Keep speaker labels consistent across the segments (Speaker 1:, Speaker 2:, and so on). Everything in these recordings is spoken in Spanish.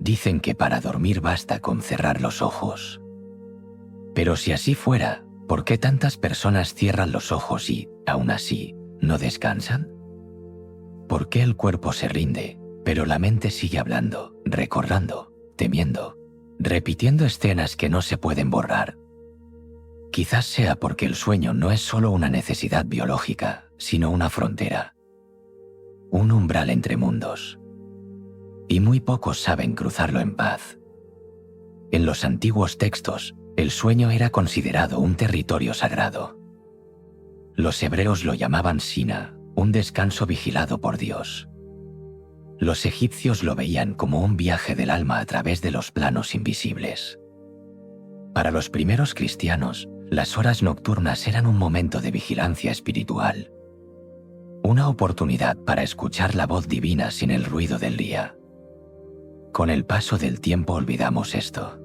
Speaker 1: Dicen que para dormir basta con cerrar los ojos. Pero si así fuera, ¿por qué tantas personas cierran los ojos y, aún así, no descansan? ¿Por qué el cuerpo se rinde, pero la mente sigue hablando, recordando, temiendo, repitiendo escenas que no se pueden borrar? Quizás sea porque el sueño no es solo una necesidad biológica, sino una frontera, un umbral entre mundos. Y muy pocos saben cruzarlo en paz. En los antiguos textos, el sueño era considerado un territorio sagrado. Los hebreos lo llamaban Sina, un descanso vigilado por Dios. Los egipcios lo veían como un viaje del alma a través de los planos invisibles. Para los primeros cristianos, las horas nocturnas eran un momento de vigilancia espiritual, una oportunidad para escuchar la voz divina sin el ruido del día. Con el paso del tiempo olvidamos esto.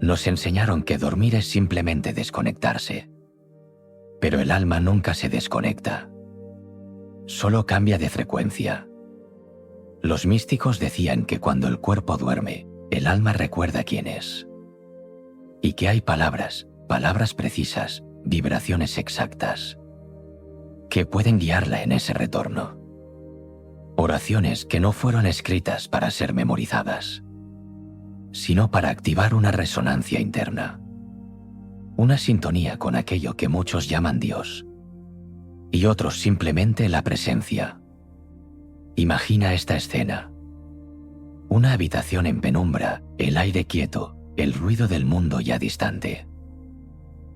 Speaker 1: Nos enseñaron que dormir es simplemente desconectarse. Pero el alma nunca se desconecta. Solo cambia de frecuencia. Los místicos decían que cuando el cuerpo duerme, el alma recuerda quién es. Y que hay palabras precisas, vibraciones exactas, que pueden guiarla en ese retorno. Oraciones que no fueron escritas para ser memorizadas, sino para activar una resonancia interna, una sintonía con aquello que muchos llaman Dios, y otros simplemente la presencia. Imagina esta escena. Una habitación en penumbra, el aire quieto, el ruido del mundo ya distante.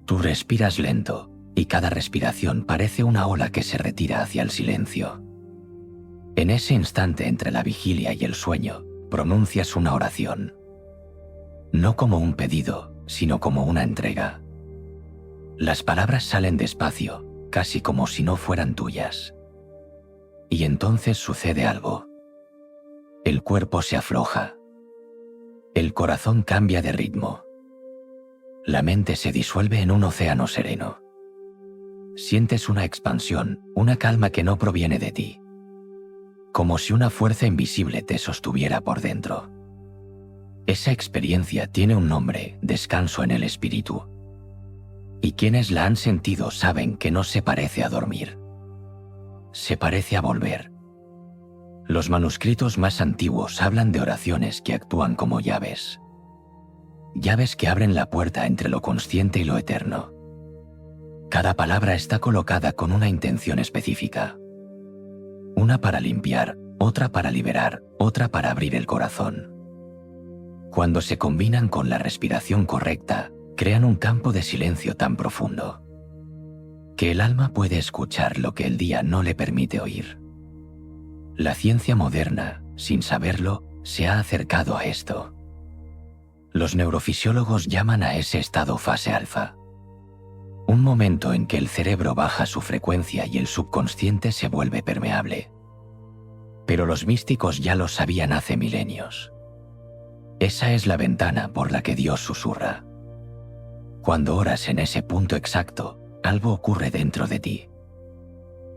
Speaker 1: Tú respiras lento, y cada respiración parece una ola que se retira hacia el silencio. En ese instante entre la vigilia y el sueño, pronuncias una oración. No como un pedido, sino como una entrega. Las palabras salen despacio, casi como si no fueran tuyas. Y entonces sucede algo. El cuerpo se afloja. El corazón cambia de ritmo. La mente se disuelve en un océano sereno. Sientes una expansión, una calma que no proviene de ti. Como si una fuerza invisible te sostuviera por dentro. Esa experiencia tiene un nombre, descanso en el espíritu. Y quienes la han sentido saben que no se parece a dormir. Se parece a volver. Los manuscritos más antiguos hablan de oraciones que actúan como llaves. Llaves que abren la puerta entre lo consciente y lo eterno. Cada palabra está colocada con una intención específica. Una para limpiar, otra para liberar, otra para abrir el corazón. Cuando se combinan con la respiración correcta, crean un campo de silencio tan profundo que el alma puede escuchar lo que el día no le permite oír. La ciencia moderna, sin saberlo, se ha acercado a esto. Los neurofisiólogos llaman a ese estado fase alfa. Un momento en que el cerebro baja su frecuencia y el subconsciente se vuelve permeable. Pero los místicos ya lo sabían hace milenios. Esa es la ventana por la que Dios susurra. Cuando oras en ese punto exacto, algo ocurre dentro de ti.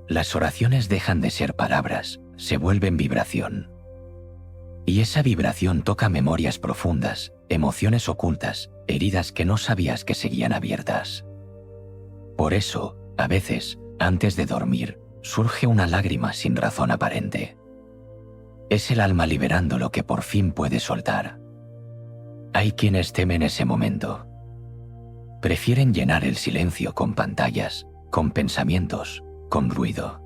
Speaker 1: Las oraciones dejan de ser palabras, se vuelven vibración. Y esa vibración toca memorias profundas, emociones ocultas, heridas que no sabías que seguían abiertas. Por eso, a veces, antes de dormir, surge una lágrima sin razón aparente. Es el alma liberando lo que por fin puede soltar. Hay quienes temen ese momento. Prefieren llenar el silencio con pantallas, con pensamientos, con ruido.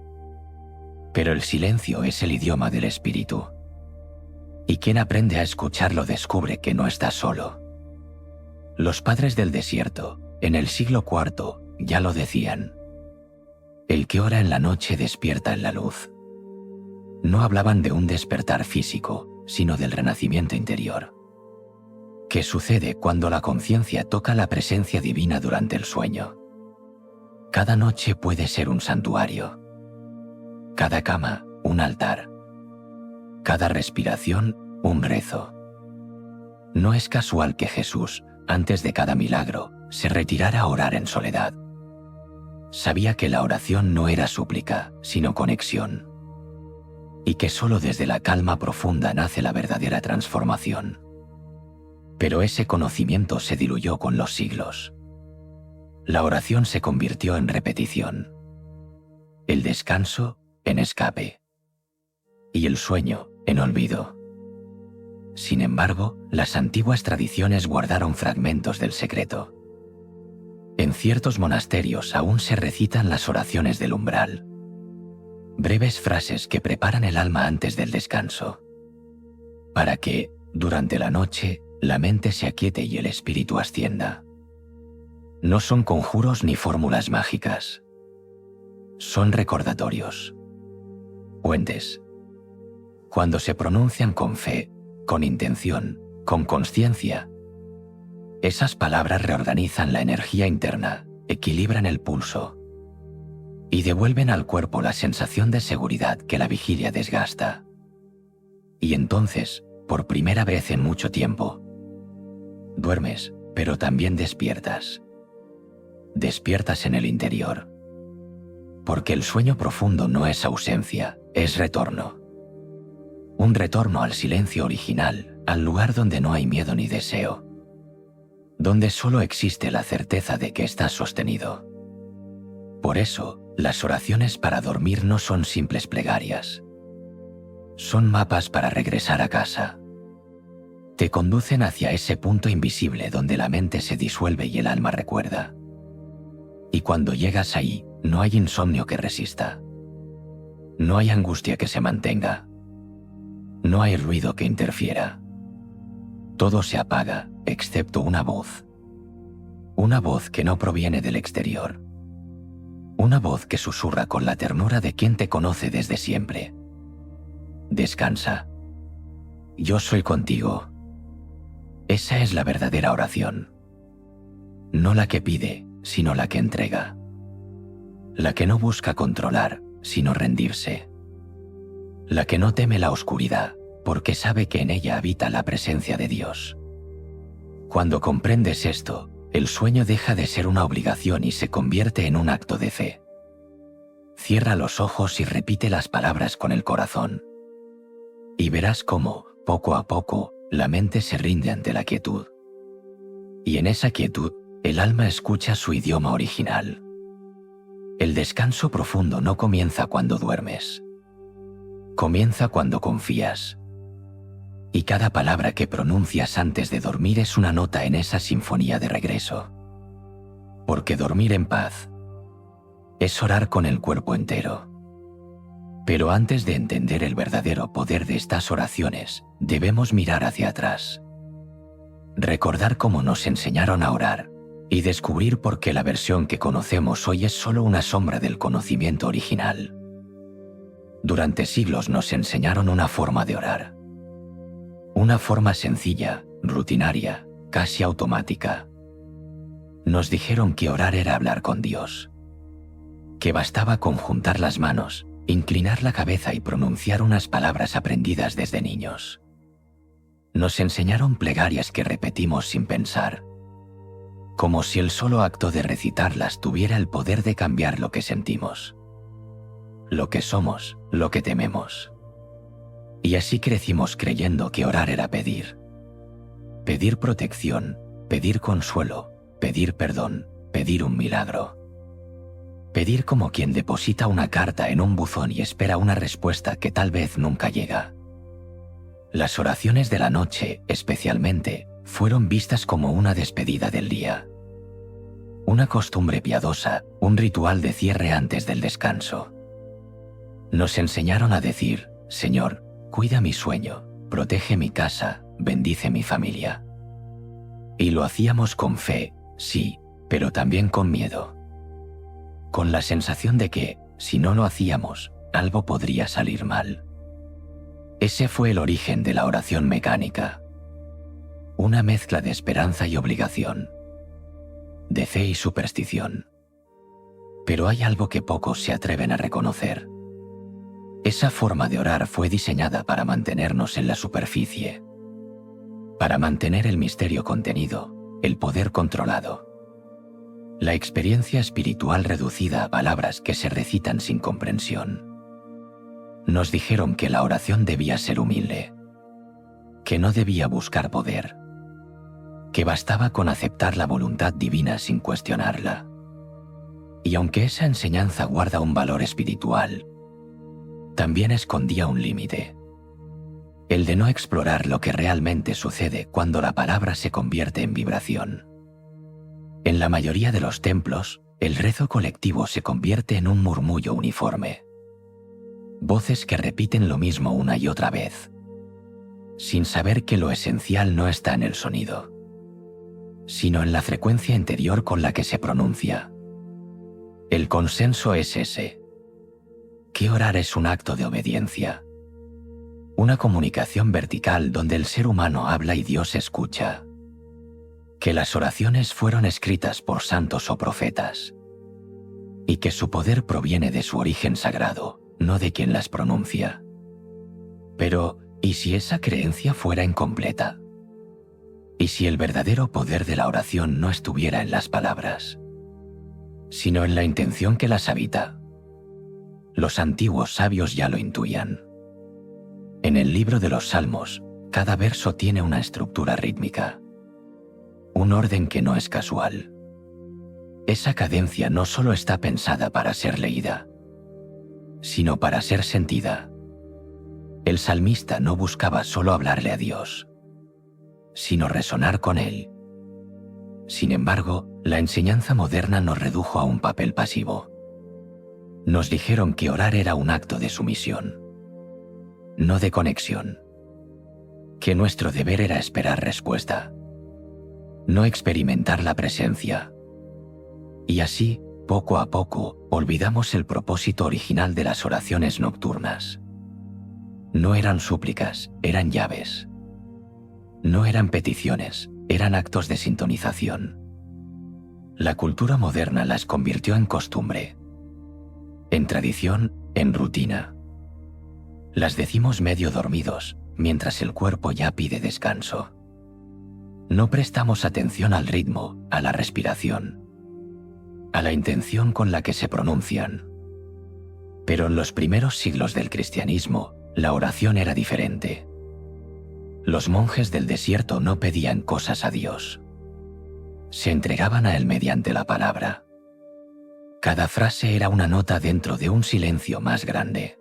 Speaker 1: Pero el silencio es el idioma del espíritu. Y quien aprende a escucharlo descubre que no está solo. Los padres del desierto, en el siglo IV, ya lo decían. El que ora en la noche despierta en la luz. No hablaban de un despertar físico, sino del renacimiento interior. ¿Qué sucede cuando la conciencia toca la presencia divina durante el sueño? Cada noche puede ser un santuario. Cada cama, un altar. Cada respiración, un rezo. No es casual que Jesús, antes de cada milagro, se retirara a orar en soledad. Sabía que la oración no era súplica, sino conexión. y que solo desde la calma profunda nace la verdadera transformación. Pero ese conocimiento se diluyó con los siglos. La oración se convirtió en repetición, el descanso en escape y el sueño en olvido. Sin embargo, las antiguas tradiciones guardaron fragmentos del secreto. En ciertos monasterios aún se recitan las oraciones del umbral, breves frases que preparan el alma antes del descanso, para que, durante la noche, la mente se aquiete y el espíritu ascienda. No son conjuros ni fórmulas mágicas. Son recordatorios. Puentes. Cuando se pronuncian con fe, con intención, con consciencia, esas palabras reorganizan la energía interna, equilibran el pulso y devuelven al cuerpo la sensación de seguridad que la vigilia desgasta. Y entonces, por primera vez en mucho tiempo, duermes, pero también despiertas. Despiertas en el interior. Porque el sueño profundo no es ausencia, es retorno. Un retorno al silencio original, al lugar donde no hay miedo ni deseo, donde solo existe la certeza de que estás sostenido. Por eso, las oraciones para dormir no son simples plegarias. Son mapas para regresar a casa. Te conducen hacia ese punto invisible donde la mente se disuelve y el alma recuerda. Y cuando llegas ahí, no hay insomnio que resista. No hay angustia que se mantenga. No hay ruido que interfiera. Todo se apaga, excepto una voz. Una voz que no proviene del exterior. Una voz que susurra con la ternura de quien te conoce desde siempre. Descansa. Yo soy contigo. Esa es la verdadera oración. No la que pide, sino la que entrega. La que no busca controlar, sino rendirse. La que no teme la oscuridad, porque sabe que en ella habita la presencia de Dios. Cuando comprendes esto, el sueño deja de ser una obligación y se convierte en un acto de fe. Cierra los ojos y repite las palabras con el corazón. Y verás cómo, poco a poco, la mente se rinde ante la quietud. Y en esa quietud, el alma escucha su idioma original. El descanso profundo no comienza cuando duermes. Comienza cuando confías. Y cada palabra que pronuncias antes de dormir es una nota en esa sinfonía de regreso. Porque dormir en paz es orar con el cuerpo entero. Pero antes de entender el verdadero poder de estas oraciones, debemos mirar hacia atrás. Recordar cómo nos enseñaron a orar y descubrir por qué la versión que conocemos hoy es solo una sombra del conocimiento original. Durante siglos nos enseñaron una forma de orar. Una forma sencilla, rutinaria, casi automática. Nos dijeron que orar era hablar con Dios. Que bastaba con juntar las manos, inclinar la cabeza y pronunciar unas palabras aprendidas desde niños. Nos enseñaron plegarias que repetimos sin pensar, como si el solo acto de recitarlas tuviera el poder de cambiar lo que sentimos, lo que somos, lo que tememos. Y así crecimos creyendo que orar era pedir. Pedir protección, pedir consuelo, pedir perdón, pedir un milagro. Pedir como quien deposita una carta en un buzón y espera una respuesta que tal vez nunca llega. Las oraciones de la noche, especialmente, fueron vistas como una despedida del día. Una costumbre piadosa, un ritual de cierre antes del descanso. Nos enseñaron a decir: Señor, cuida mi sueño, protege mi casa, bendice mi familia. Y lo hacíamos con fe, sí, pero también con miedo. Con la sensación de que, si no lo hacíamos, algo podría salir mal. Ese fue el origen de la oración mecánica. Una mezcla de esperanza y obligación, de fe y superstición. Pero hay algo que pocos se atreven a reconocer. Esa forma de orar fue diseñada para mantenernos en la superficie, para mantener el misterio contenido, el poder controlado. La experiencia espiritual reducida a palabras que se recitan sin comprensión. Nos dijeron que la oración debía ser humilde, que no debía buscar poder, que bastaba con aceptar la voluntad divina sin cuestionarla. Y aunque esa enseñanza guarda un valor espiritual, también escondía un límite, el de no explorar lo que realmente sucede cuando la palabra se convierte en vibración. En la mayoría de los templos, el rezo colectivo se convierte en un murmullo uniforme. Voces que repiten lo mismo una y otra vez, sin saber que lo esencial no está en el sonido, sino en la frecuencia interior con la que se pronuncia. El consenso es ese, que orar es un acto de obediencia, una comunicación vertical donde el ser humano habla y Dios escucha, que las oraciones fueron escritas por santos o profetas, y que su poder proviene de su origen sagrado, no de quien las pronuncia. Pero, ¿y si esa creencia fuera incompleta? ¿Y si el verdadero poder de la oración no estuviera en las palabras, sino en la intención que las habita? Los antiguos sabios ya lo intuían. En el libro de los Salmos, cada verso tiene una estructura rítmica, un orden que no es casual. Esa cadencia no solo está pensada para ser leída, sino para ser sentida. El salmista no buscaba solo hablarle a Dios, sino resonar con Él. Sin embargo, la enseñanza moderna nos redujo a un papel pasivo. Nos dijeron que orar era un acto de sumisión, no de conexión, que nuestro deber era esperar respuesta, no experimentar la presencia. Y así, poco a poco, olvidamos el propósito original de las oraciones nocturnas. No eran súplicas, eran llaves. No eran peticiones, eran actos de sintonización. La cultura moderna las convirtió en costumbre, en tradición, en rutina. Las decimos medio dormidos, mientras el cuerpo ya pide descanso. No prestamos atención al ritmo, a la respiración, a la intención con la que se pronuncian. Pero en los primeros siglos del cristianismo, la oración era diferente. Los monjes del desierto no pedían cosas a Dios. Se entregaban a Él mediante la palabra. Cada frase era una nota dentro de un silencio más grande.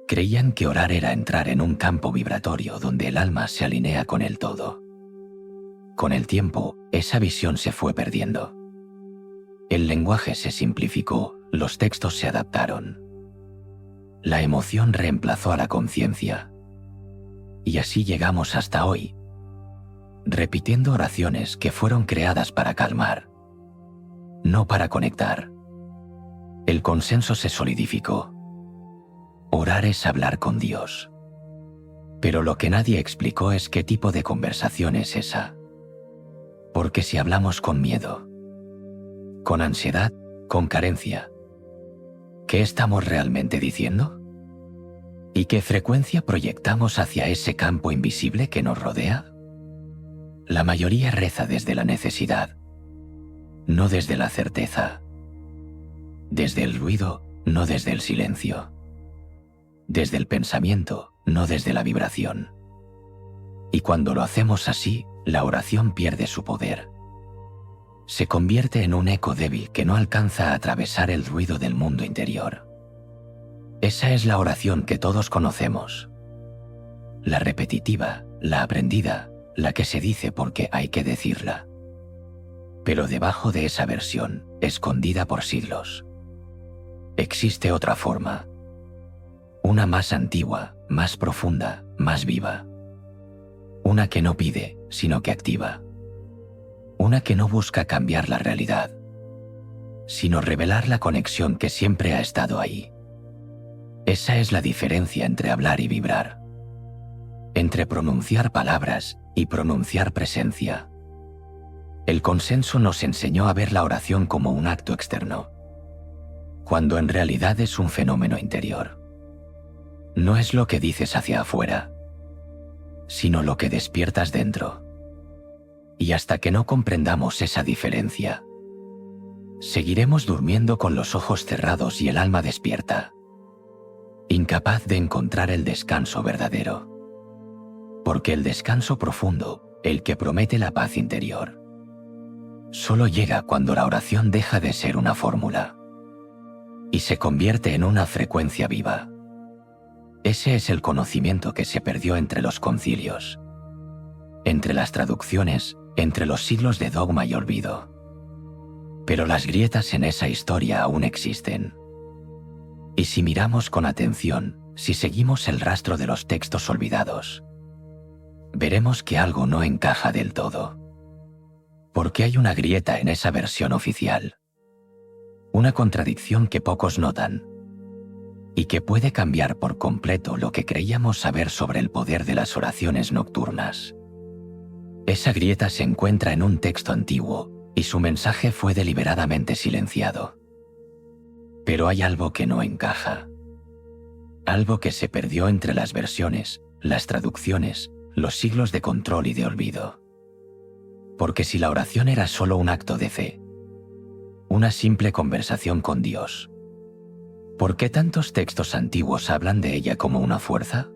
Speaker 1: Creían que orar era entrar en un campo vibratorio donde el alma se alinea con el todo. Con el tiempo, esa visión se fue perdiendo. El lenguaje se simplificó, los textos se adaptaron. La emoción reemplazó a la conciencia. Y así llegamos hasta hoy, repitiendo oraciones que fueron creadas para calmar, no para conectar. El consenso se solidificó. Orar es hablar con Dios. Pero lo que nadie explicó es qué tipo de conversación es esa. Porque si hablamos con miedo, con ansiedad, con carencia, ¿qué estamos realmente diciendo? ¿Y qué frecuencia proyectamos hacia ese campo invisible que nos rodea? La mayoría reza desde la necesidad, no desde la certeza. Desde el ruido, no desde el silencio. Desde el pensamiento, no desde la vibración. Y cuando lo hacemos así, la oración pierde su poder. Se convierte en un eco débil que no alcanza a atravesar el ruido del mundo interior. Esa es la oración que todos conocemos. La repetitiva, la aprendida, la que se dice porque hay que decirla. Pero debajo de esa versión, escondida por siglos, existe otra forma. Una más antigua, más profunda, más viva. Una que no pide, sino que activa. Una que no busca cambiar la realidad, sino revelar la conexión que siempre ha estado ahí. Esa es la diferencia entre hablar y vibrar, entre pronunciar palabras y pronunciar presencia. El consenso nos enseñó a ver la oración como un acto externo, cuando en realidad es un fenómeno interior. No es lo que dices hacia afuera, sino lo que despiertas dentro. Y hasta que no comprendamos esa diferencia, seguiremos durmiendo con los ojos cerrados y el alma despierta, incapaz de encontrar el descanso verdadero. Porque el descanso profundo, el que promete la paz interior, solo llega cuando la oración deja de ser una fórmula y se convierte en una frecuencia viva. Ese es el conocimiento que se perdió entre los concilios, entre las traducciones, entre los siglos de dogma y olvido. Pero las grietas en esa historia aún existen. Y si miramos con atención, si seguimos el rastro de los textos olvidados, veremos que algo no encaja del todo. Porque hay una grieta en esa versión oficial. Una contradicción que pocos notan y que puede cambiar por completo lo que creíamos saber sobre el poder de las oraciones nocturnas. Esa grieta se encuentra en un texto antiguo y su mensaje fue deliberadamente silenciado. Pero hay algo que no encaja. Algo que se perdió entre las versiones, las traducciones, los siglos de control y de olvido. Porque si la oración era solo un acto de fe, una simple conversación con Dios, ¿por qué tantos textos antiguos hablan de ella como una fuerza?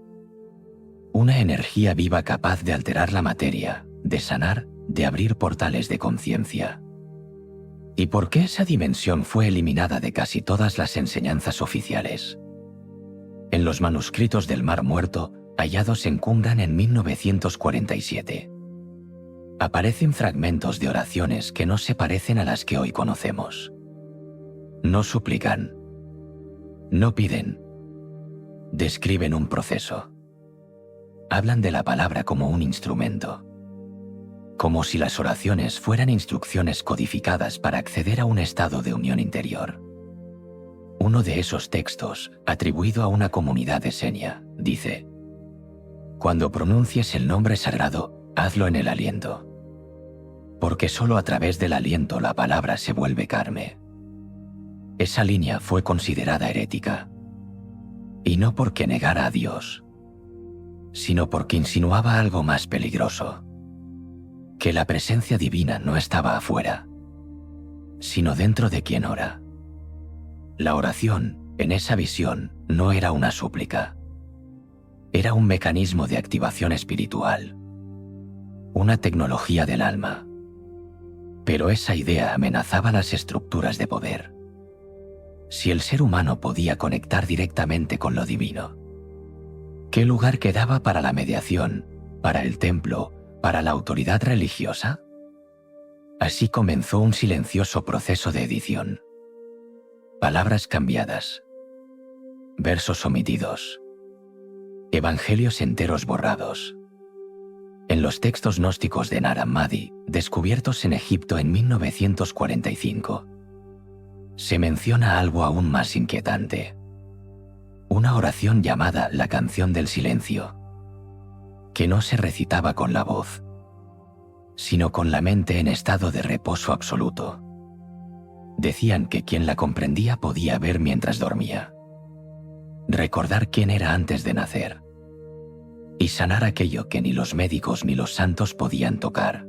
Speaker 1: Una energía viva capaz de alterar la materia, de sanar, de abrir portales de conciencia. ¿Y por qué esa dimensión fue eliminada de casi todas las enseñanzas oficiales? En los manuscritos del Mar Muerto, hallados en Qumran en 1947, aparecen fragmentos de oraciones que no se parecen a las que hoy conocemos. No suplican, no piden, describen un proceso. Hablan de la palabra como un instrumento, como si las oraciones fueran instrucciones codificadas para acceder a un estado de unión interior. Uno de esos textos, atribuido a una comunidad de Senia, dice: cuando pronuncies el nombre sagrado, hazlo en el aliento, porque solo a través del aliento la palabra se vuelve carne. Esa línea fue considerada herética, y no porque negara a Dios, sino porque insinuaba algo más peligroso, que la presencia divina no estaba afuera, sino dentro de quien ora. La oración, en esa visión, no era una súplica. Era un mecanismo de activación espiritual, una tecnología del alma. Pero esa idea amenazaba las estructuras de poder. Si el ser humano podía conectar directamente con lo divino, ¿qué lugar quedaba para la mediación, para el templo, para la autoridad religiosa? Así comenzó un silencioso proceso de edición. Palabras cambiadas, versos omitidos, evangelios enteros borrados. En los textos gnósticos de Nag Hammadi, descubiertos en Egipto en 1945, se menciona algo aún más inquietante. Una oración llamada la canción del silencio, que no se recitaba con la voz, sino con la mente en estado de reposo absoluto. Decían que quien la comprendía podía ver mientras dormía, recordar quién era antes de nacer, y sanar aquello que ni los médicos ni los santos podían tocar.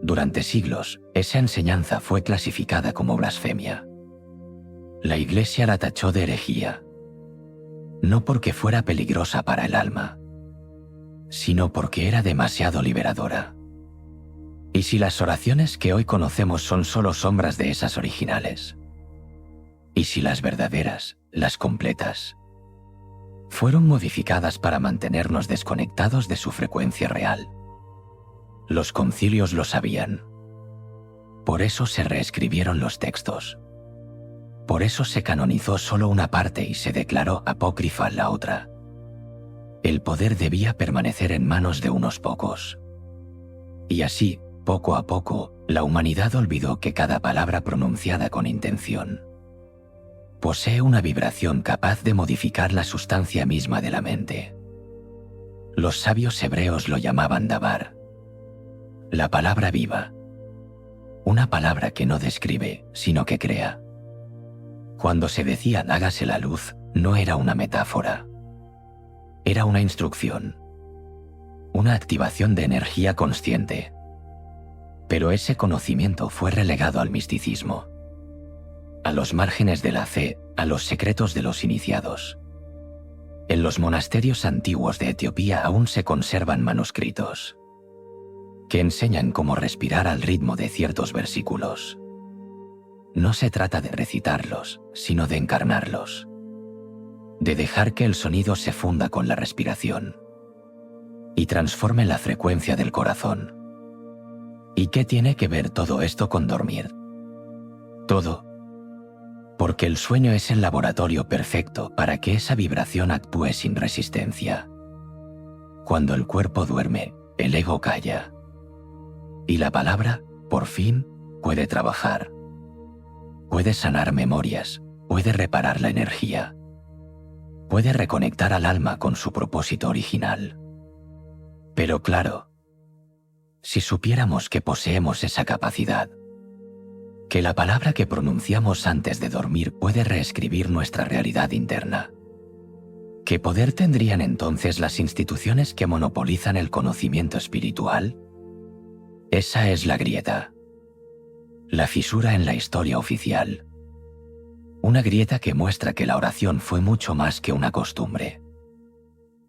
Speaker 1: Durante siglos, esa enseñanza fue clasificada como blasfemia. La Iglesia la tachó de herejía, no porque fuera peligrosa para el alma, sino porque era demasiado liberadora. ¿Y si las oraciones que hoy conocemos son solo sombras de esas originales? ¿Y si las verdaderas, las completas, fueron modificadas para mantenernos desconectados de su frecuencia real? Los concilios lo sabían. Por eso se reescribieron los textos. Por eso se canonizó solo una parte y se declaró apócrifa la otra. El poder debía permanecer en manos de unos pocos. Y así, poco a poco, la humanidad olvidó que cada palabra pronunciada con intención posee una vibración capaz de modificar la sustancia misma de la mente. Los sabios hebreos lo llamaban dabar, la palabra viva, una palabra que no describe, sino que crea. Cuando se decía hágase la luz, no era una metáfora. Era una instrucción, una activación de energía consciente. Pero ese conocimiento fue relegado al misticismo, a los márgenes de la fe, a los secretos de los iniciados. En los monasterios antiguos de Etiopía aún se conservan manuscritos que enseñan cómo respirar al ritmo de ciertos versículos. No se trata de recitarlos, sino de encarnarlos, de dejar que el sonido se funda con la respiración y transforme la frecuencia del corazón. ¿Y qué tiene que ver todo esto con dormir? Todo, porque el sueño es el laboratorio perfecto para que esa vibración actúe sin resistencia. Cuando el cuerpo duerme, el ego calla. Y la palabra, por fin, puede trabajar. Puede sanar memorias, puede reparar la energía. Puede reconectar al alma con su propósito original. Pero claro, si supiéramos que poseemos esa capacidad, que la palabra que pronunciamos antes de dormir puede reescribir nuestra realidad interna, ¿qué poder tendrían entonces las instituciones que monopolizan el conocimiento espiritual? Esa es la grieta, la fisura en la historia oficial. Una grieta que muestra que la oración fue mucho más que una costumbre.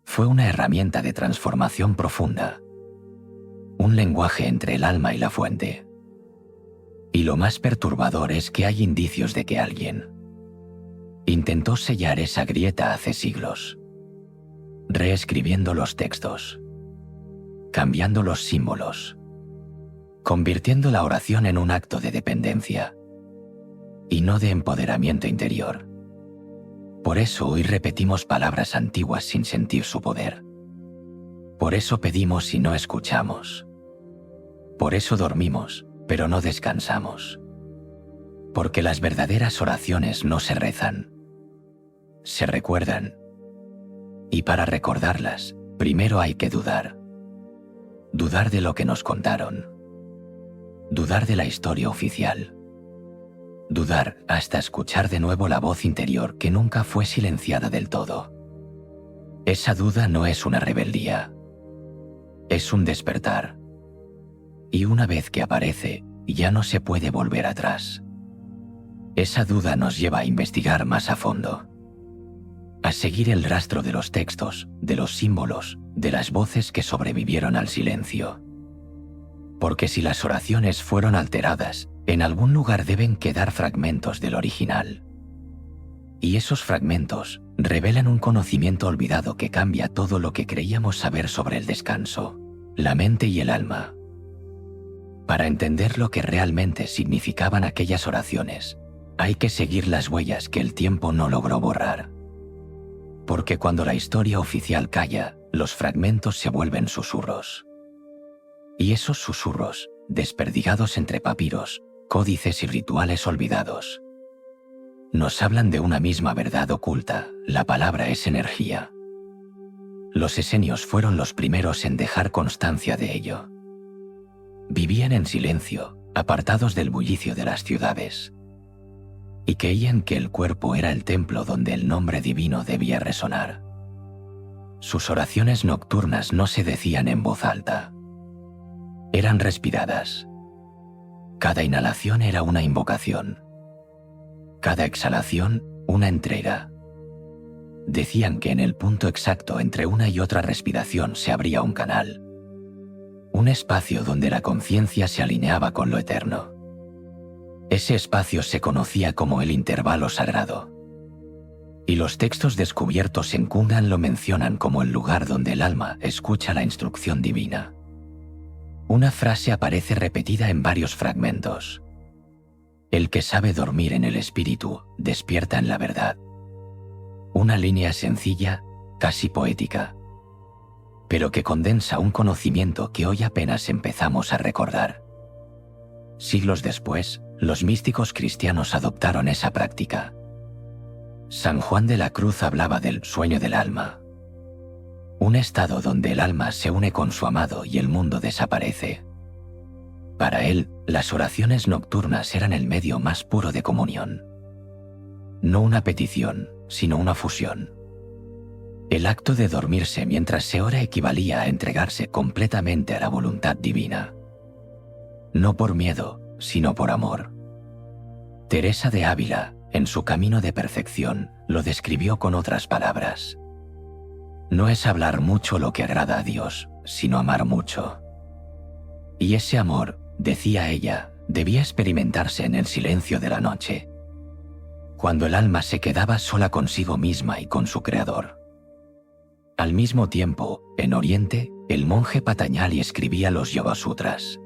Speaker 1: Fue una herramienta de transformación profunda, un lenguaje entre el alma y la fuente. Y lo más perturbador es que hay indicios de que alguien intentó sellar esa grieta hace siglos, reescribiendo los textos, cambiando los símbolos, convirtiendo la oración en un acto de dependencia y no de empoderamiento interior. Por eso hoy repetimos palabras antiguas sin sentir su poder. Por eso pedimos y no escuchamos. Por eso dormimos, pero no descansamos. Porque las verdaderas oraciones no se rezan, se recuerdan. Y para recordarlas, primero hay que dudar. Dudar de lo que nos contaron. Dudar de la historia oficial. Dudar hasta escuchar de nuevo la voz interior que nunca fue silenciada del todo. Esa duda no es una rebeldía. Es un despertar. Y una vez que aparece, ya no se puede volver atrás. Esa duda nos lleva a investigar más a fondo, a seguir el rastro de los textos, de los símbolos, de las voces que sobrevivieron al silencio. Porque si las oraciones fueron alteradas, en algún lugar deben quedar fragmentos del original. Y esos fragmentos revelan un conocimiento olvidado que cambia todo lo que creíamos saber sobre el descanso, la mente y el alma. Para entender lo que realmente significaban aquellas oraciones, hay que seguir las huellas que el tiempo no logró borrar. Porque cuando la historia oficial calla, los fragmentos se vuelven susurros. Y esos susurros, desperdigados entre papiros, códices y rituales olvidados, nos hablan de una misma verdad oculta: la palabra es energía. Los esenios fueron los primeros en dejar constancia de ello. Vivían en silencio, apartados del bullicio de las ciudades, y creían que el cuerpo era el templo donde el nombre divino debía resonar. Sus oraciones nocturnas no se decían en voz alta. Eran respiradas. Cada inhalación era una invocación. Cada exhalación, una entrega. Decían que en el punto exacto entre una y otra respiración se abría un canal. Un espacio donde la conciencia se alineaba con lo eterno. Ese espacio se conocía como el intervalo sagrado. Y los textos descubiertos en Kundan lo mencionan como el lugar donde el alma escucha la instrucción divina. Una frase aparece repetida en varios fragmentos. El que sabe dormir en el espíritu, despierta en la verdad. Una línea sencilla, casi poética, pero que condensa un conocimiento que hoy apenas empezamos a recordar. Siglos después, los místicos cristianos adoptaron esa práctica. San Juan de la Cruz hablaba del sueño del alma, un estado donde el alma se une con su amado y el mundo desaparece. Para él, las oraciones nocturnas eran el medio más puro de comunión. No una petición, sino una fusión. El acto de dormirse mientras se ora equivalía a entregarse completamente a la voluntad divina. No por miedo, sino por amor. Teresa de Ávila, en su camino de perfección, lo describió con otras palabras. No es hablar mucho lo que agrada a Dios, sino amar mucho. Y ese amor, decía ella, debía experimentarse en el silencio de la noche, cuando el alma se quedaba sola consigo misma y con su Creador. Al mismo tiempo, en Oriente, el monje Patanjali escribía los Yoga Sutras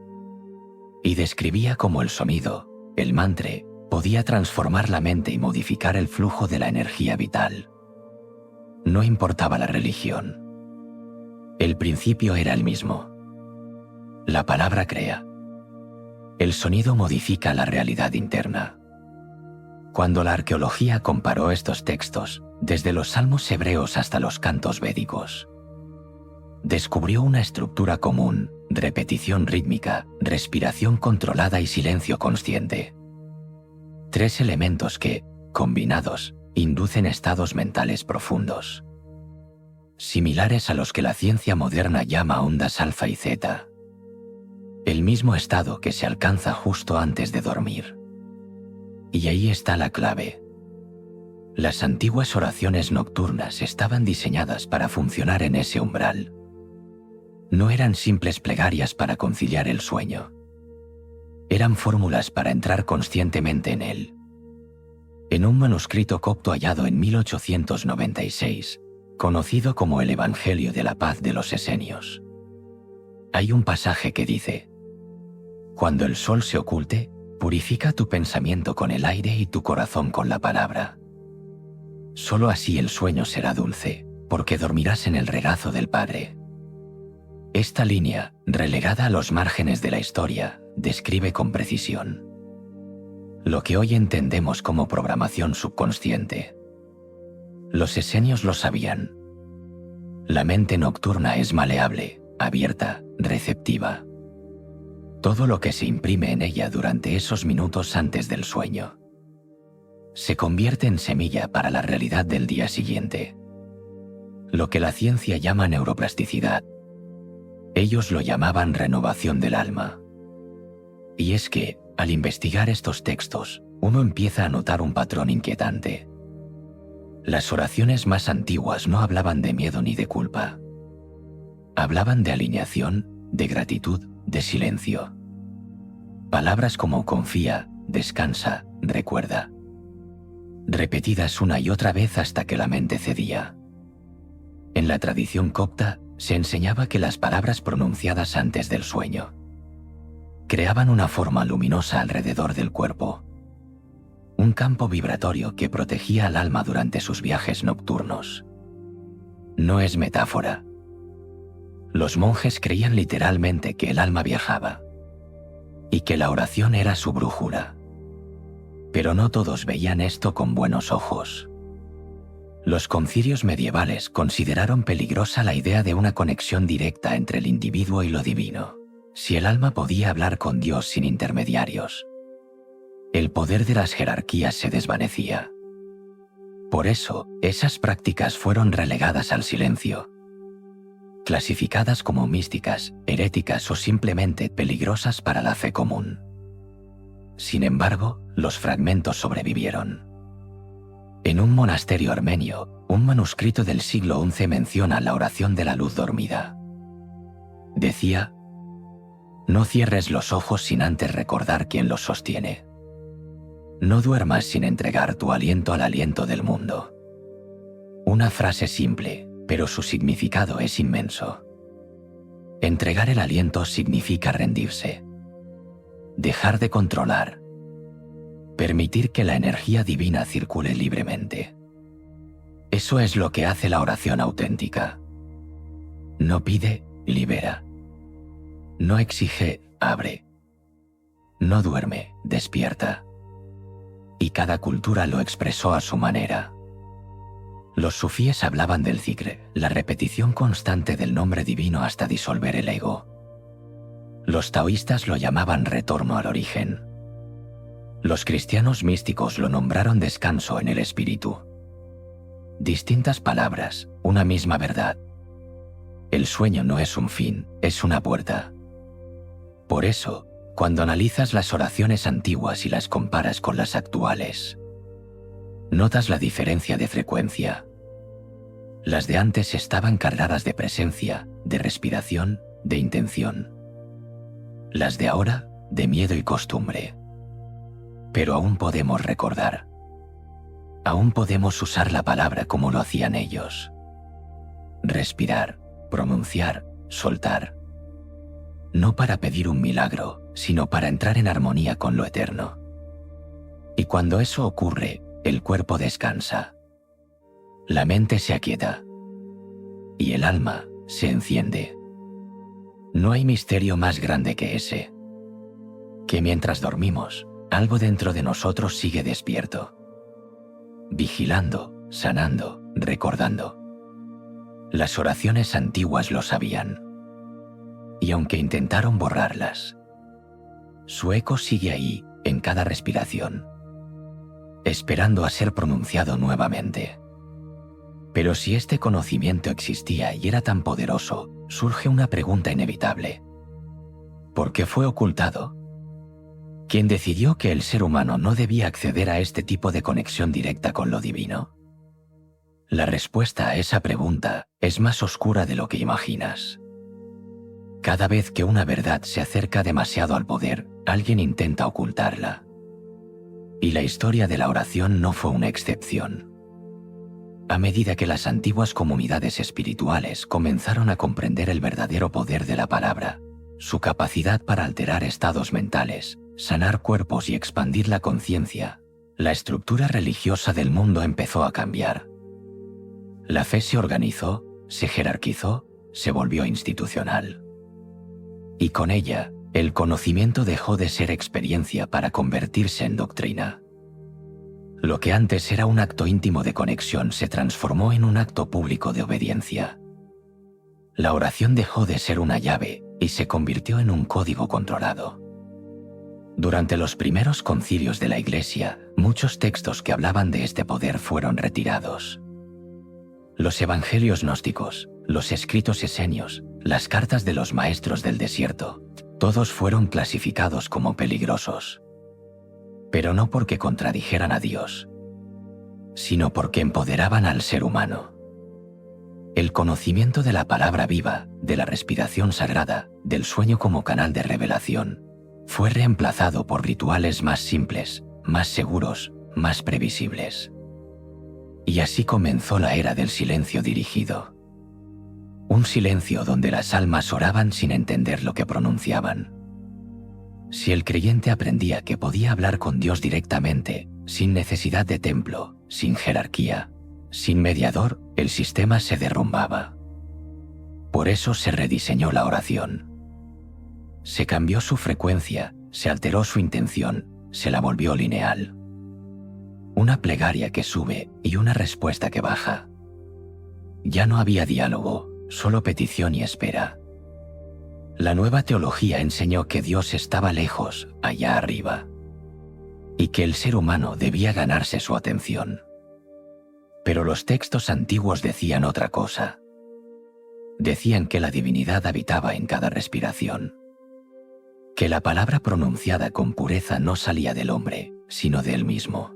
Speaker 1: y describía cómo el sonido, el mantra, podía transformar la mente y modificar el flujo de la energía vital. No importaba la religión. El principio era el mismo. La palabra crea. El sonido modifica la realidad interna. Cuando la arqueología comparó estos textos, desde los salmos hebreos hasta los cantos védicos, descubrió una estructura común: repetición rítmica, respiración controlada y silencio consciente. 3 elementos que, combinados, inducen estados mentales profundos, similares a los que la ciencia moderna llama ondas alfa y zeta. El mismo estado que se alcanza justo antes de dormir. Y ahí está la clave. Las antiguas oraciones nocturnas estaban diseñadas para funcionar en ese umbral. No eran simples plegarias para conciliar el sueño. Eran fórmulas para entrar conscientemente en él. En un manuscrito copto hallado en 1896, conocido como el Evangelio de la Paz de los Esenios, hay un pasaje que dice: «Cuando el sol se oculte, purifica tu pensamiento con el aire y tu corazón con la palabra. Solo así el sueño será dulce, porque dormirás en el regazo del Padre». Esta línea, relegada a los márgenes de la historia, describe con precisión lo que hoy entendemos como programación subconsciente. Los esenios lo sabían. La mente nocturna es maleable, abierta, receptiva. Todo lo que se imprime en ella durante esos minutos antes del sueño se convierte en semilla para la realidad del día siguiente. Lo que la ciencia llama neuroplasticidad, ellos lo llamaban renovación del alma. Y es que, al investigar estos textos, uno empieza a notar un patrón inquietante. Las oraciones más antiguas no hablaban de miedo ni de culpa. Hablaban de alineación, de gratitud, de silencio. Palabras como confía, descansa, recuerda, repetidas una y otra vez hasta que la mente cedía. En la tradición copta, se enseñaba que las palabras pronunciadas antes del sueño creaban una forma luminosa alrededor del cuerpo, un campo vibratorio que protegía al alma durante sus viajes nocturnos. No es metáfora. Los monjes creían literalmente que el alma viajaba y que la oración era su brújula. Pero no todos veían esto con buenos ojos. Los concilios medievales consideraron peligrosa la idea de una conexión directa entre el individuo y lo divino. Si el alma podía hablar con Dios sin intermediarios, el poder de las jerarquías se desvanecía. Por eso, esas prácticas fueron relegadas al silencio, clasificadas como místicas, heréticas o simplemente peligrosas para la fe común. Sin embargo, los fragmentos sobrevivieron. En un monasterio armenio, un manuscrito del siglo XI menciona la oración de la luz dormida. Decía: «No cierres los ojos sin antes recordar quién los sostiene. No duermas sin entregar tu aliento al aliento del mundo». Una frase simple, pero su significado es inmenso. Entregar el aliento significa rendirse, dejar de controlar, permitir que la energía divina circule libremente. Eso es lo que hace la oración auténtica. No pide, libera. No exige, abre. No duerme, despierta. Y cada cultura lo expresó a su manera. Los sufíes hablaban del zikr, la repetición constante del nombre divino hasta disolver el ego. Los taoístas lo llamaban retorno al origen. Los cristianos místicos lo nombraron descanso en el espíritu. Distintas palabras, una misma verdad. El sueño no es un fin, es una puerta. Por eso, cuando analizas las oraciones antiguas y las comparas con las actuales, notas la diferencia de frecuencia. Las de antes estaban cargadas de presencia, de respiración, de intención. Las de ahora, de miedo y costumbre. Pero aún podemos recordar. Aún podemos usar la palabra como lo hacían ellos. Respirar, pronunciar, soltar. No para pedir un milagro, sino para entrar en armonía con lo eterno. Y cuando eso ocurre, el cuerpo descansa. La mente se aquieta. Y el alma se enciende. No hay misterio más grande que ese. Que mientras dormimos, algo dentro de nosotros sigue despierto. Vigilando, sanando, recordando. Las oraciones antiguas lo sabían. Y aunque intentaron borrarlas, su eco sigue ahí, en cada respiración, esperando a ser pronunciado nuevamente. Pero si este conocimiento existía y era tan poderoso, surge una pregunta inevitable. ¿Por qué fue ocultado? ¿Quién decidió que el ser humano no debía acceder a este tipo de conexión directa con lo divino? La respuesta a esa pregunta es más oscura de lo que imaginas. Cada vez que una verdad se acerca demasiado al poder, alguien intenta ocultarla. Y la historia de la oración no fue una excepción. A medida que las antiguas comunidades espirituales comenzaron a comprender el verdadero poder de la palabra, su capacidad para alterar estados mentales, sanar cuerpos y expandir la conciencia, la estructura religiosa del mundo empezó a cambiar. La fe se organizó, se jerarquizó, se volvió institucional. Y con ella, el conocimiento dejó de ser experiencia para convertirse en doctrina. Lo que antes era un acto íntimo de conexión se transformó en un acto público de obediencia. La oración dejó de ser una llave y se convirtió en un código controlado. Durante los primeros concilios de la Iglesia, muchos textos que hablaban de este poder fueron retirados. Los evangelios gnósticos, los escritos esenios, las cartas de los maestros del desierto, todos fueron clasificados como peligrosos. Pero no porque contradijeran a Dios, sino porque empoderaban al ser humano. El conocimiento de la palabra viva, de la respiración sagrada, del sueño como canal de revelación, fue reemplazado por rituales más simples, más seguros, más previsibles. Y así comenzó la era del silencio dirigido. Un silencio donde las almas oraban sin entender lo que pronunciaban. Si el creyente aprendía que podía hablar con Dios directamente, sin necesidad de templo, sin jerarquía, sin mediador, el sistema se derrumbaba. Por eso se rediseñó la oración. Se cambió su frecuencia, se alteró su intención, se la volvió lineal. Una plegaria que sube y una respuesta que baja. Ya no había diálogo, solo petición y espera. La nueva teología enseñó que Dios estaba lejos, allá arriba, y que el ser humano debía ganarse su atención. Pero los textos antiguos decían otra cosa. Decían que la divinidad habitaba en cada respiración, que la palabra pronunciada con pureza no salía del hombre, sino de él mismo.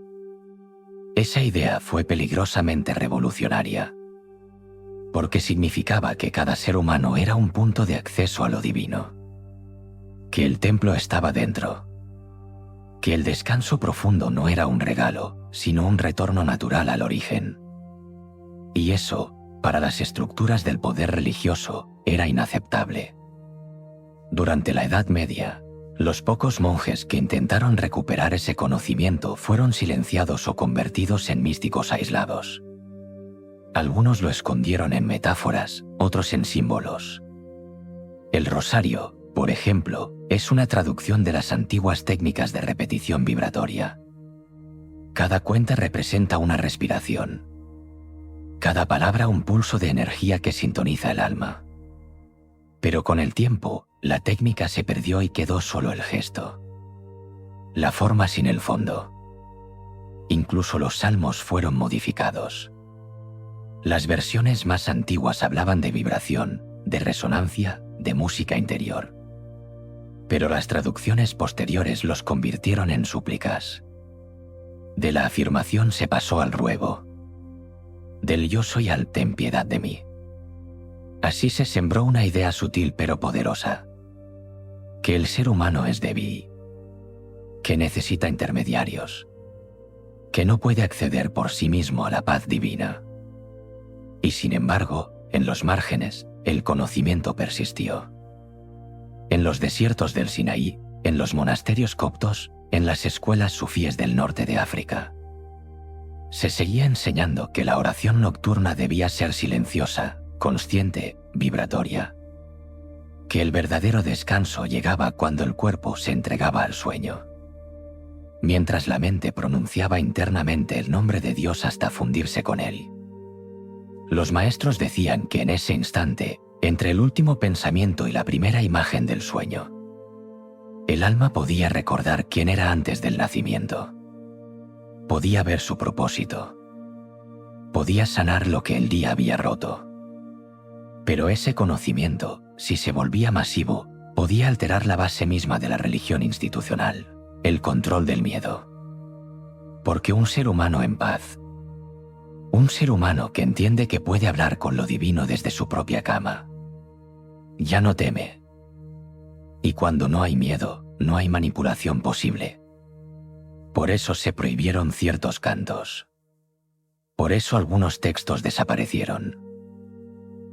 Speaker 1: Esa idea fue peligrosamente revolucionaria, porque significaba que cada ser humano era un punto de acceso a lo divino, que el templo estaba dentro, que el descanso profundo no era un regalo, sino un retorno natural al origen. Y eso, para las estructuras del poder religioso, era inaceptable. Durante la Edad Media, los pocos monjes que intentaron recuperar ese conocimiento fueron silenciados o convertidos en místicos aislados. Algunos lo escondieron en metáforas, otros en símbolos. El rosario, por ejemplo, es una traducción de las antiguas técnicas de repetición vibratoria. Cada cuenta representa una respiración. Cada palabra un pulso de energía que sintoniza el alma. Pero con el tiempo, la técnica se perdió y quedó solo el gesto. La forma sin el fondo. Incluso los salmos fueron modificados. Las versiones más antiguas hablaban de vibración, de resonancia, de música interior. Pero las traducciones posteriores los convirtieron en súplicas. De la afirmación se pasó al ruego. Del yo soy al ten piedad de mí. Así se sembró una idea sutil pero poderosa, que el ser humano es débil, que necesita intermediarios, que no puede acceder por sí mismo a la paz divina. Y sin embargo, en los márgenes, el conocimiento persistió. En los desiertos del Sinaí, en los monasterios coptos, en las escuelas sufíes del norte de África, se seguía enseñando que la oración nocturna debía ser silenciosa, consciente, vibratoria, que el verdadero descanso llegaba cuando el cuerpo se entregaba al sueño, mientras la mente pronunciaba internamente el nombre de Dios hasta fundirse con él. Los maestros decían que en ese instante, entre el último pensamiento y la primera imagen del sueño, el alma podía recordar quién era antes del nacimiento. Podía ver su propósito. Podía sanar lo que el día había roto. Pero ese conocimiento, si se volvía masivo, podía alterar la base misma de la religión institucional, el control del miedo. Porque un ser humano en paz, un ser humano que entiende que puede hablar con lo divino desde su propia cama, ya no teme. Y cuando no hay miedo, no hay manipulación posible. Por eso se prohibieron ciertos cantos. Por eso algunos textos desaparecieron.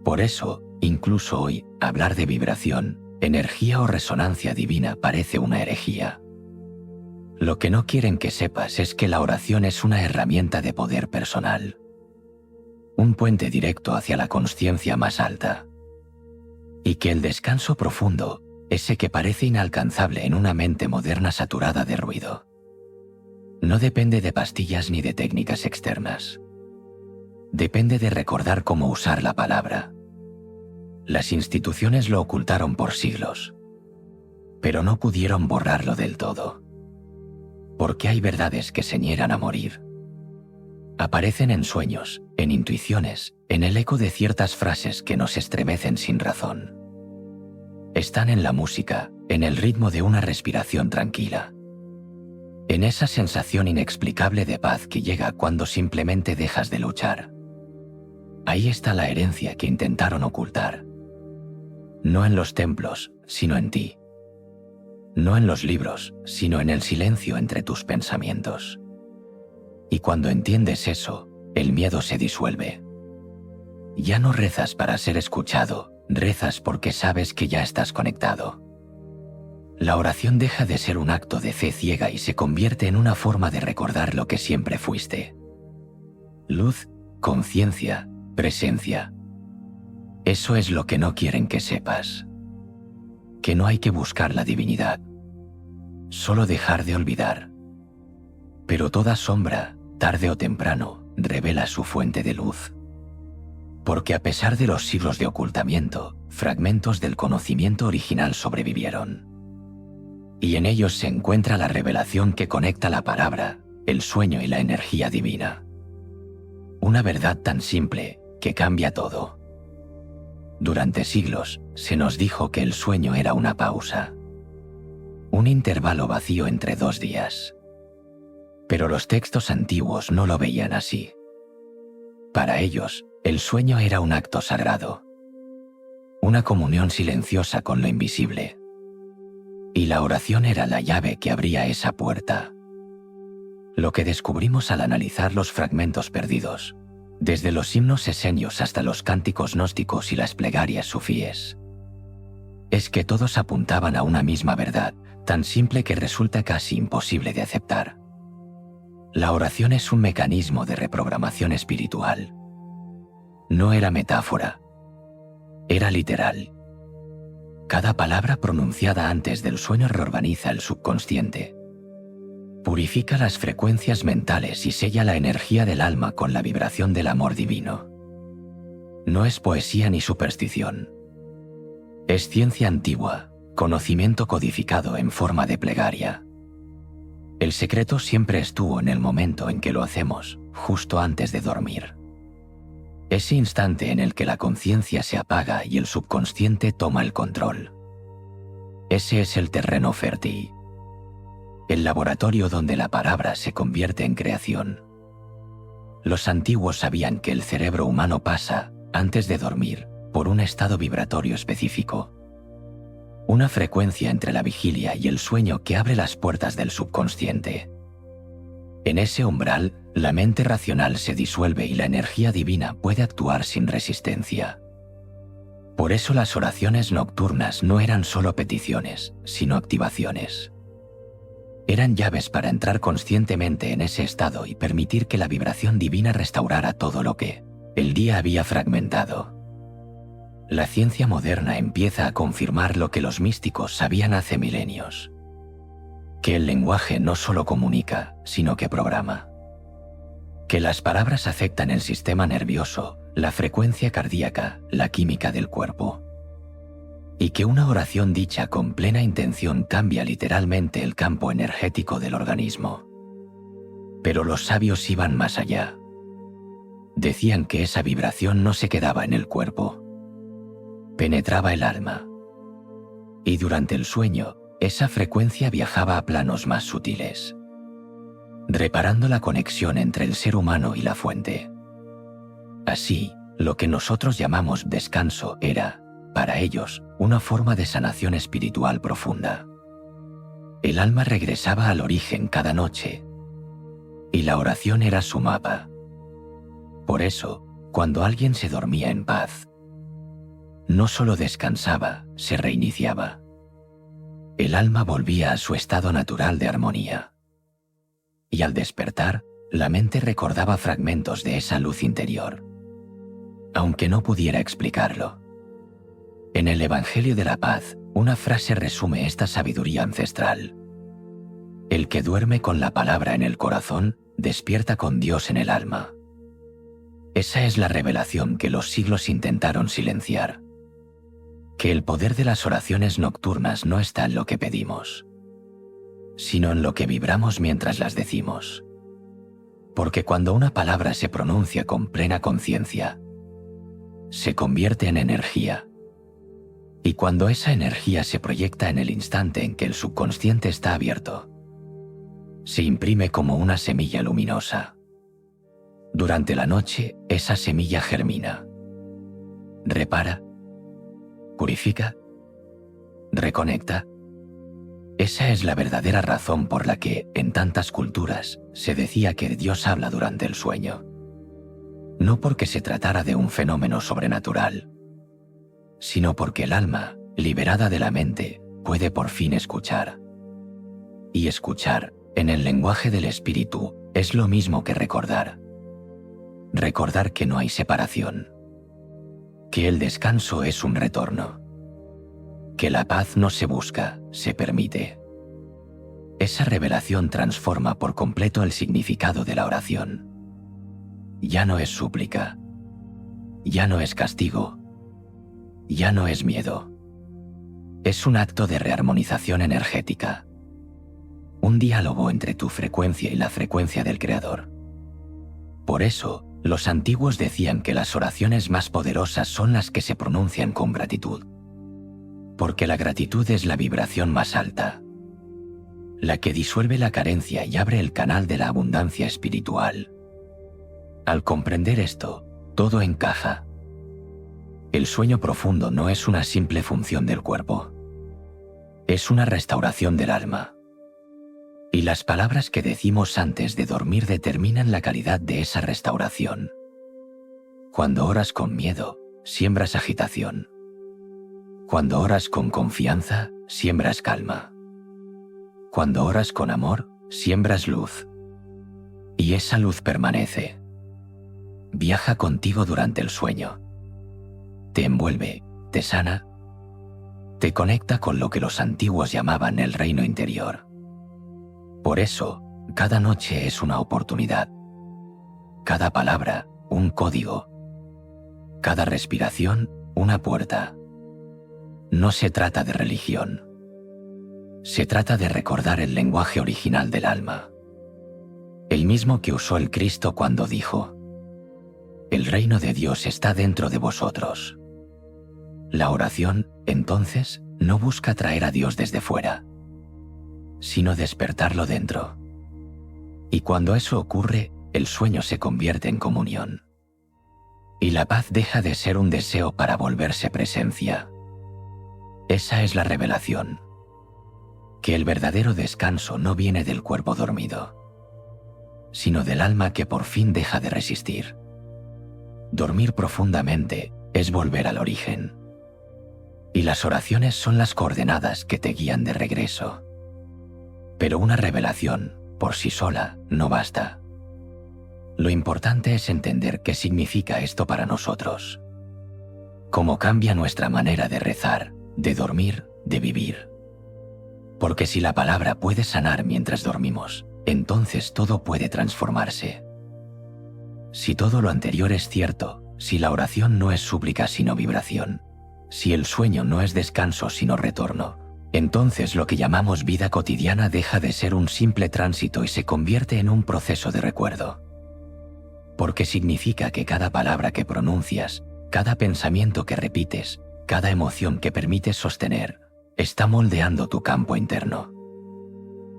Speaker 1: Por eso, incluso hoy, hablar de vibración, energía o resonancia divina parece una herejía. Lo que no quieren que sepas es que la oración es una herramienta de poder personal. Un puente directo hacia la consciencia más alta. Y que el descanso profundo, ese que parece inalcanzable en una mente moderna saturada de ruido, no depende de pastillas ni de técnicas externas. Depende de recordar cómo usar la palabra. Las instituciones lo ocultaron por siglos, pero no pudieron borrarlo del todo. Porque hay verdades que se niegan a morir. Aparecen en sueños, en intuiciones, en el eco de ciertas frases que nos estremecen sin razón. Están en la música, en el ritmo de una respiración tranquila, en esa sensación inexplicable de paz que llega cuando simplemente dejas de luchar. Ahí está la herencia que intentaron ocultar. No en los templos, sino en ti. No en los libros, sino en el silencio entre tus pensamientos. Y cuando entiendes eso, el miedo se disuelve. Ya no rezas para ser escuchado, rezas porque sabes que ya estás conectado. La oración deja de ser un acto de fe ciega y se convierte en una forma de recordar lo que siempre fuiste. Luz, conciencia, presencia. Eso es lo que no quieren que sepas. Que no hay que buscar la divinidad. Solo dejar de olvidar. Pero toda sombra, tarde o temprano, revela su fuente de luz. Porque a pesar de los siglos de ocultamiento, fragmentos del conocimiento original sobrevivieron. Y en ellos se encuentra la revelación que conecta la palabra, el sueño y la energía divina. Una verdad tan simple que cambia todo. Durante siglos se nos dijo que el sueño era una pausa, un intervalo vacío entre 2 días. Pero los textos antiguos no lo veían así. Para ellos, el sueño era un acto sagrado, una comunión silenciosa con lo invisible. Y la oración era la llave que abría esa puerta. Lo que descubrimos al analizar los fragmentos perdidos, desde los himnos esenios hasta los cánticos gnósticos y las plegarias sufíes, es que todos apuntaban a una misma verdad, tan simple que resulta casi imposible de aceptar. La oración es un mecanismo de reprogramación espiritual. No era metáfora, era literal. Cada palabra pronunciada antes del sueño reorganiza el subconsciente. Purifica las frecuencias mentales y sella la energía del alma con la vibración del amor divino. No es poesía ni superstición. Es ciencia antigua, conocimiento codificado en forma de plegaria. El secreto siempre estuvo en el momento en que lo hacemos, justo antes de dormir. Ese instante en el que la conciencia se apaga y el subconsciente toma el control. Ese es el terreno fértil. El laboratorio donde la palabra se convierte en creación. los antiguos sabían que el cerebro humano pasa, antes de dormir, por un estado vibratorio específico. Una frecuencia entre la vigilia y el sueño que abre las puertas del subconsciente. En ese umbral, la mente racional se disuelve y la energía divina puede actuar sin resistencia. Por eso las oraciones nocturnas no eran solo peticiones, sino activaciones. Eran llaves para entrar conscientemente en ese estado y permitir que la vibración divina restaurara todo lo que el día había fragmentado. La ciencia moderna empieza a confirmar lo que los místicos sabían hace milenios: que el lenguaje no solo comunica, sino que programa. Que las palabras afectan el sistema nervioso, la frecuencia cardíaca, la química del cuerpo. Y que una oración dicha con plena intención cambia literalmente el campo energético del organismo. Pero los sabios iban más allá. Decían que esa vibración no se quedaba en el cuerpo. Penetraba el alma. Y durante el sueño, esa frecuencia viajaba a planos más sutiles, reparando la conexión entre el ser humano y la fuente. Así, lo que nosotros llamamos descanso era, para ellos, una forma de sanación espiritual profunda. El alma regresaba al origen cada noche, y la oración era su mapa. Por eso, cuando alguien se dormía en paz, no solo descansaba, se reiniciaba. El alma volvía a su estado natural de armonía. Y al despertar, la mente recordaba fragmentos de esa luz interior, aunque no pudiera explicarlo. En el Evangelio de la Paz, una frase resume esta sabiduría ancestral: el que duerme con la palabra en el corazón, despierta con Dios en el alma. Esa es la revelación que los siglos intentaron silenciar. Que el poder de las oraciones nocturnas no está en lo que pedimos, sino en lo que vibramos mientras las decimos. Porque cuando una palabra se pronuncia con plena conciencia, se convierte en energía. Y cuando esa energía se proyecta en el instante en que el subconsciente está abierto, se imprime como una semilla luminosa. Durante la noche, esa semilla germina, repara, purifica, reconecta. Esa es la verdadera razón por la que, en tantas culturas, se decía que Dios habla durante el sueño. No porque se tratara de un fenómeno sobrenatural, sino porque el alma, liberada de la mente, puede por fin escuchar. Y escuchar, en el lenguaje del espíritu, es lo mismo que recordar. Recordar que no hay separación. Que el descanso es un retorno. Que la paz no se busca, se permite. Esa revelación transforma por completo el significado de la oración. Ya no es súplica. Ya no es castigo. Ya no es miedo. Es un acto de rearmonización energética. Un diálogo entre tu frecuencia y la frecuencia del Creador. Por eso, los antiguos decían que las oraciones más poderosas son las que se pronuncian con gratitud. Porque la gratitud es la vibración más alta, la que disuelve la carencia y abre el canal de la abundancia espiritual. Al comprender esto, todo encaja. El sueño profundo no es una simple función del cuerpo. Es una restauración del alma. Y las palabras que decimos antes de dormir determinan la calidad de esa restauración. Cuando oras con miedo, siembras agitación. Cuando oras con confianza, siembras calma. Cuando oras con amor, siembras luz. Y esa luz permanece. Viaja contigo durante el sueño. Te envuelve, te sana, te conecta con lo que los antiguos llamaban el reino interior. Por eso, cada noche es una oportunidad. Cada palabra, un código. Cada respiración, una puerta. No se trata de religión. Se trata de recordar el lenguaje original del alma. El mismo que usó el Cristo cuando dijo: el reino de Dios está dentro de vosotros. La oración, entonces, no busca traer a Dios desde fuera, sino despertarlo dentro. Y cuando eso ocurre, el sueño se convierte en comunión. Y la paz deja de ser un deseo para volverse presencia. Esa es la revelación. Que el verdadero descanso no viene del cuerpo dormido, sino del alma que por fin deja de resistir. Dormir profundamente es volver al origen. Y las oraciones son las coordenadas que te guían de regreso. Pero una revelación, por sí sola, no basta. Lo importante es entender qué significa esto para nosotros. Cómo cambia nuestra manera de rezar, de dormir, de vivir. Porque si la palabra puede sanar mientras dormimos, entonces todo puede transformarse. Si todo lo anterior es cierto, si la oración no es súplica sino vibración, si el sueño no es descanso sino retorno, entonces lo que llamamos vida cotidiana deja de ser un simple tránsito y se convierte en un proceso de recuerdo. Porque significa que cada palabra que pronuncias, cada pensamiento que repites, cada emoción que permites sostener, está moldeando tu campo interno.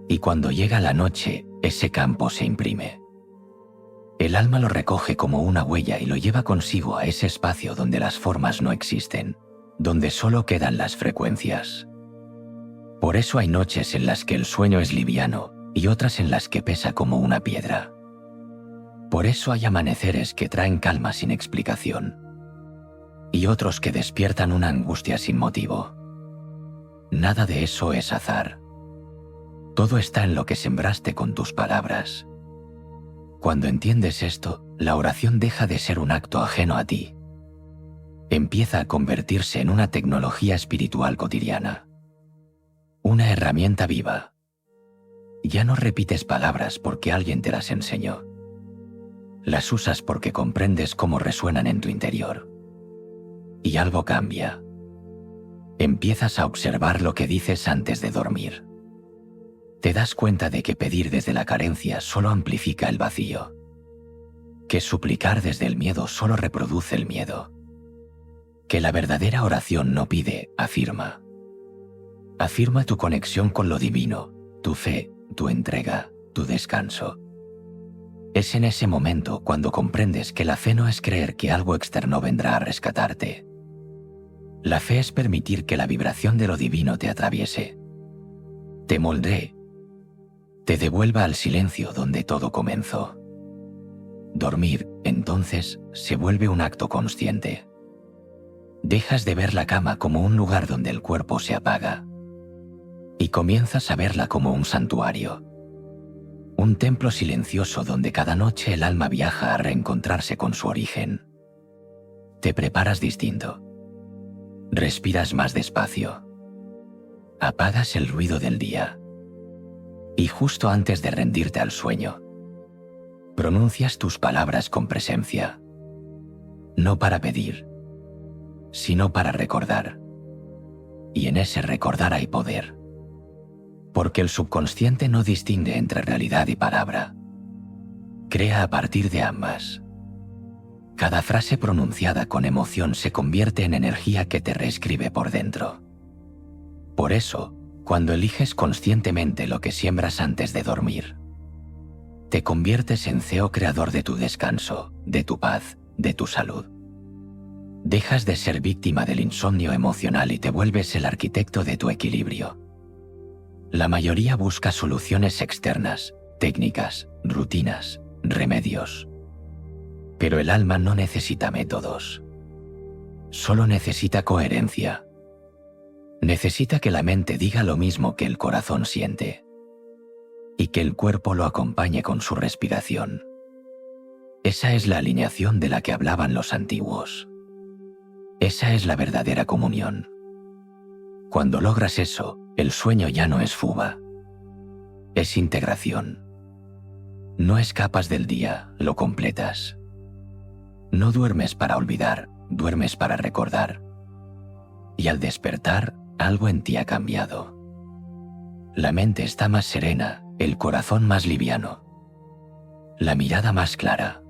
Speaker 1: Y cuando llega la noche, ese campo se imprime. El alma lo recoge como una huella y lo lleva consigo a ese espacio donde las formas no existen, donde solo quedan las frecuencias. Por eso hay noches en las que el sueño es liviano y otras en las que pesa como una piedra. Por eso hay amaneceres que traen calma sin explicación y otros que despiertan una angustia sin motivo. Nada de eso es azar. Todo está en lo que sembraste con tus palabras. Cuando entiendes esto, la oración deja de ser un acto ajeno a ti. Empieza a convertirse en una tecnología espiritual cotidiana. Una herramienta viva. Ya no repites palabras porque alguien te las enseñó. Las usas porque comprendes cómo resuenan en tu interior. Y algo cambia. Empiezas a observar lo que dices antes de dormir. Te das cuenta de que pedir desde la carencia solo amplifica el vacío. Que suplicar desde el miedo solo reproduce el miedo. Que la verdadera oración no pide, afirma. Afirma tu conexión con lo divino, tu fe, tu entrega, tu descanso. Es en ese momento cuando comprendes que la fe no es creer que algo externo vendrá a rescatarte. La fe es permitir que la vibración de lo divino te atraviese, te moldee, te devuelva al silencio donde todo comenzó. Dormir, entonces, se vuelve un acto consciente. Dejas de ver la cama como un lugar donde el cuerpo se apaga y comienzas a verla como un santuario. Un templo silencioso donde cada noche el alma viaja a reencontrarse con su origen. Te preparas distinto. Respiras más despacio. Apagas el ruido del día. Y justo antes de rendirte al sueño, pronuncias tus palabras con presencia. No para pedir, sino para recordar. Y en ese recordar hay poder. Porque el subconsciente no distingue entre realidad y palabra. Crea a partir de ambas. Cada frase pronunciada con emoción se convierte en energía que te reescribe por dentro. Por eso, cuando eliges conscientemente lo que siembras antes de dormir, te conviertes en CEO creador de tu descanso, de tu paz, de tu salud. Dejas de ser víctima del insomnio emocional y te vuelves el arquitecto de tu equilibrio. La mayoría busca soluciones externas, técnicas, rutinas, remedios. Pero el alma no necesita métodos. Solo necesita coherencia. Necesita que la mente diga lo mismo que el corazón siente y que el cuerpo lo acompañe con su respiración. Esa es la alineación de la que hablaban los antiguos. Esa es la verdadera comunión. Cuando logras eso, el sueño ya no es fuga. Es integración. No escapas del día, lo completas. No duermes para olvidar, duermes para recordar. Y al despertar, algo en ti ha cambiado. La mente está más serena, el corazón más liviano, la mirada más clara.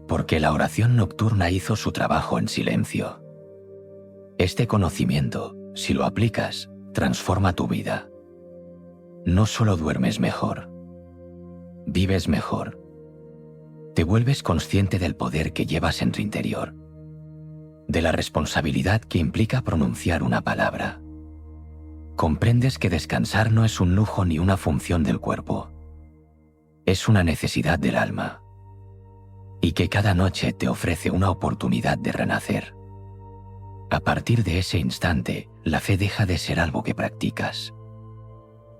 Speaker 1: Porque la oración nocturna hizo su trabajo en silencio. Este conocimiento, si lo aplicas, transforma tu vida. No solo duermes mejor, vives mejor, Te vuelves consciente del poder que llevas en tu interior, de la responsabilidad que implica pronunciar una palabra. Comprendes que descansar no es un lujo ni una función del cuerpo. Es una necesidad del alma. Y que cada noche te ofrece una oportunidad de renacer. A partir de ese instante, la fe deja de ser algo que practicas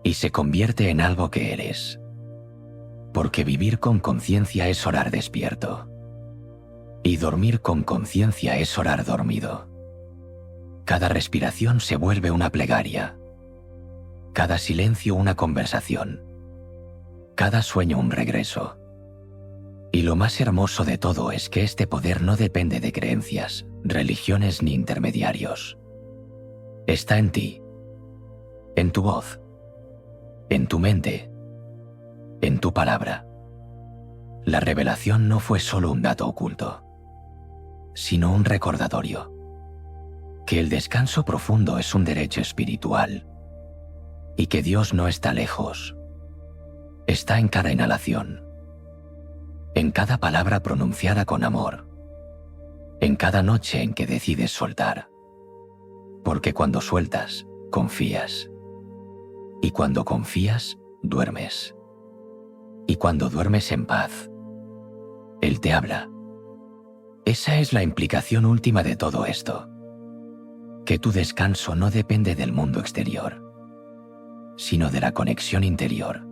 Speaker 1: y se convierte en algo que eres. Porque vivir con conciencia es orar despierto. Y dormir con conciencia es orar dormido. Cada respiración se vuelve una plegaria. Cada silencio una conversación. Cada sueño un regreso. Y lo más hermoso de todo es que este poder no depende de creencias, religiones ni intermediarios. Está en ti, en tu voz, en tu mente, en tu palabra. La revelación no fue solo un dato oculto, sino un recordatorio. Que el descanso profundo es un derecho espiritual y que Dios no está lejos. Está en cada inhalación, en cada palabra pronunciada con amor, en cada noche en que decides soltar. Porque cuando sueltas, confías. Y cuando confías, duermes. Y cuando duermes en paz, Él te habla. Esa es la implicación última de todo esto. Que tu descanso no depende del mundo exterior, sino de la conexión interior.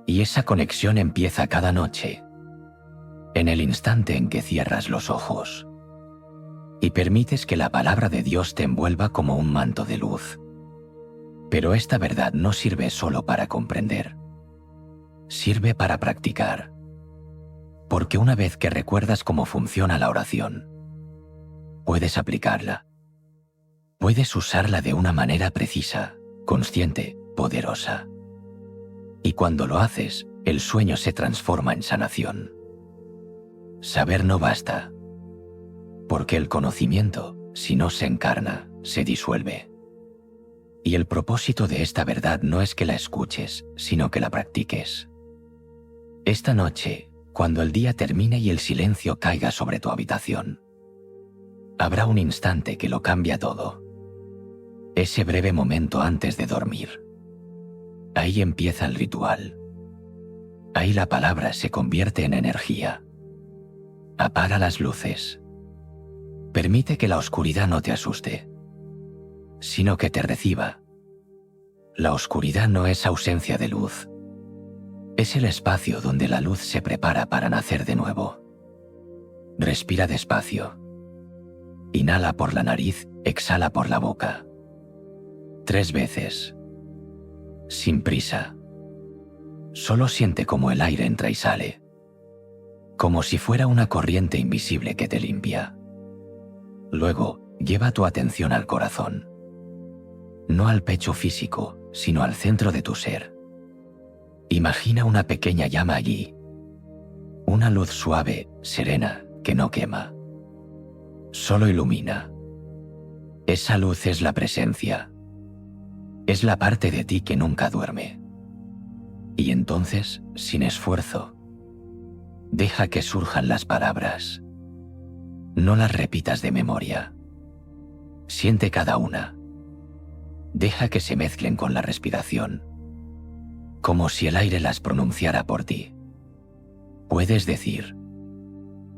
Speaker 1: Y esa conexión empieza cada noche, en el instante en que cierras los ojos y permites que la palabra de Dios te envuelva como un manto de luz. Pero esta verdad no sirve solo para comprender, sirve para practicar. Porque una vez que recuerdas cómo funciona la oración, puedes aplicarla. Puedes usarla de una manera precisa, consciente, poderosa. Y cuando lo haces, el sueño se transforma en sanación. Saber no basta, porque el conocimiento, si no se encarna, se disuelve. Y el propósito de esta verdad no es que la escuches, sino que la practiques. Esta noche, cuando el día termine y el silencio caiga sobre tu habitación, habrá un instante que lo cambia todo. Ese breve momento antes de dormir. Ahí empieza el ritual. Ahí la palabra se convierte en energía. Apaga las luces. Permite que la oscuridad no te asuste, sino que te reciba. La oscuridad no es ausencia de luz. Es el espacio donde la luz se prepara para nacer de nuevo. Respira despacio. Inhala por la nariz, exhala por la boca. 3 veces. Sin prisa. Solo siente cómo el aire entra y sale. Como si fuera una corriente invisible que te limpia. Luego, lleva tu atención al corazón. No al pecho físico, sino al centro de tu ser. Imagina una pequeña llama allí. Una luz suave, serena, que no quema. Solo ilumina. Esa luz es la presencia. Es la parte de ti que nunca duerme. Y entonces, sin esfuerzo, deja que surjan las palabras. No las repitas de memoria. Siente cada una. Deja que se mezclen con la respiración, como si el aire las pronunciara por ti. Puedes decir: